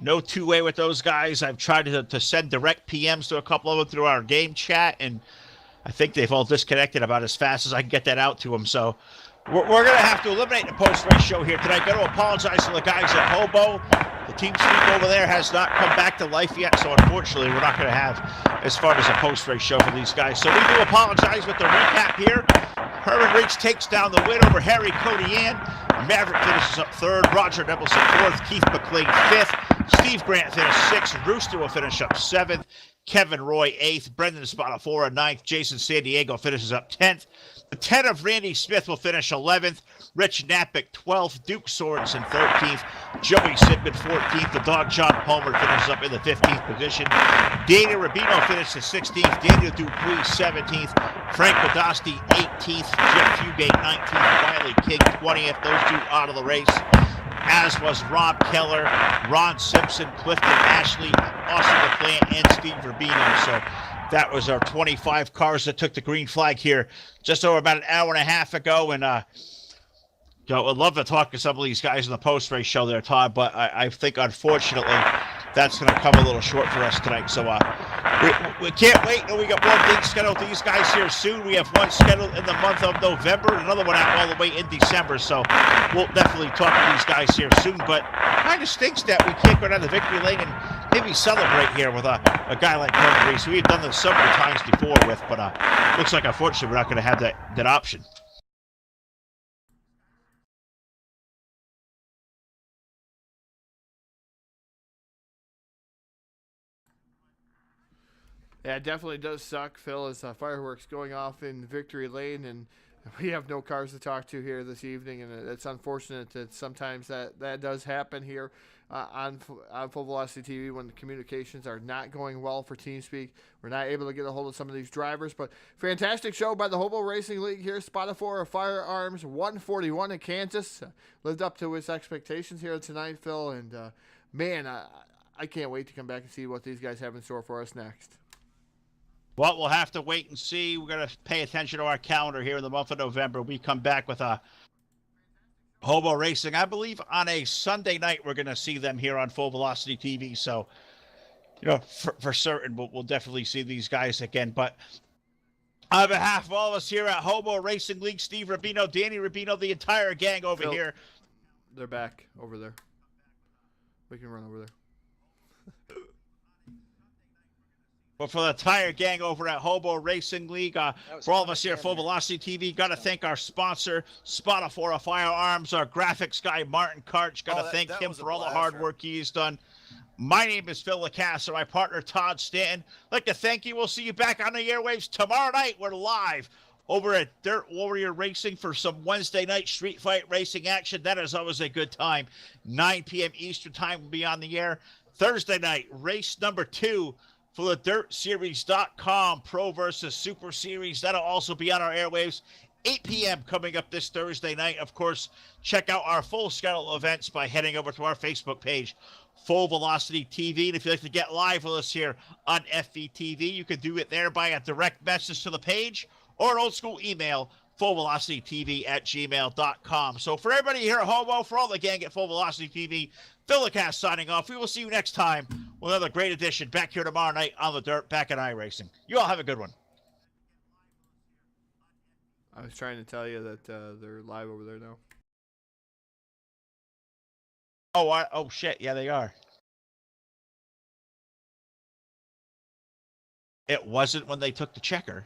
no two-way with those guys. I've tried to send direct PMs to a couple of them through our game chat, and I think they've all disconnected about as fast as I can get that out to them. So we're going to have to eliminate the post-race show here tonight. Got to apologize to the guys at Hobo. The team speak over there has not come back to life yet, so unfortunately we're not going to have as far as a post-race show for these guys. So we do apologize with the recap here. Herman Reese takes down the win over Harry Codian. Maverick finishes up third. Roger Nebelson fourth. Keith McLean fifth. Steve Grant finished sixth. Rooster will finish up seventh. Kevin Roy 8th, Brendan Spatafora 9th, Jason San Diego finishes up 10th. The 10 of Randy Smith will finish 11th, Rich Knappich 12th, Duke Sorensen 13th, Joey Sidman 14th, the dog John Palmer finishes up in the 15th position. Daniel Rubino finishes 16th, Daniel Dupuis 17th, Frank Podolsky 18th, Jeff Fugate 19th, Wiley King 20th, those two out of the race. As was Rob Keller, Ron Simpson, Clifton Ashley, Austin LaPlante, and Steve Rubino. So that was our 25 cars that took the green flag here just over about an hour and a half ago. And I'd love to talk to some of these guys in the post-race show there, Todd, but I think, unfortunately, that's going to come a little short for us tonight. So we can't wait until we got more dates scheduled with these guys here soon. We have one scheduled in the month of November, another one out all the way in December. So we'll definitely talk to these guys here soon. But kind of stinks that we can't go down to victory lane and maybe celebrate here with a guy like Kevin Reese. We've done this so many times before with, but looks like unfortunately we're not going to have that option. Yeah, it definitely does suck, Phil, as fireworks going off in victory lane, and we have no cars to talk to here this evening, and it's unfortunate that sometimes that does happen here on Full Velocity TV when the communications are not going well for TeamSpeak. We're not able to get a hold of some of these drivers, but fantastic show by the Hobo Racing League here. Spatafora Firearms 141 in Kansas lived up to its expectations here tonight, Phil, and man, I can't wait to come back and see what these guys have in store for us next. Well, we'll have to wait and see. We're going to pay attention to our calendar here in the month of November. We come back with a Hobo Racing. I believe on a Sunday night we're going to see them here on Full Velocity TV. So, for certain, we'll definitely see these guys again. But on behalf of all of us here at Hobo Racing League, Steve Rubino, Danny Rubino, the entire gang over Phil, here. They're back over there. We can run over there. But for the entire gang over at Hobo Racing League, for all of us here at Full Velocity TV, got to thank our sponsor, Spatafora Firearms, our graphics guy, Martin Karch. Got to thank him for all the hard work he has done. My name is Phil Lacasse, my partner, Todd Stanton. I'd like to thank you. We'll see you back on the airwaves tomorrow night. We're live over at Dirt Warrior Racing for some Wednesday night street fight racing action. That is always a good time. 9 p.m. Eastern time will be on the air. Thursday night, race number 2. For the DirtSeries.com Pro versus Super Series. That'll also be on our airwaves. 8 p.m. coming up this Thursday night. Of course, check out our full schedule of events by heading over to our Facebook page, Full Velocity TV. And if you'd like to get live with us here on FVTV, you can do it there by a direct message to the page or an old school email, fullvelocitytv@gmail.com. So for everybody here at Hobo, for all the gang at Full Velocity TV, Phil Lacasse signing off. We will see you next time with another great edition back here tomorrow night on the Dirt, back in iRacing. You all have a good one. I was trying to tell you that they're live over there now. Oh, shit. Yeah, they are. It wasn't when they took the checker.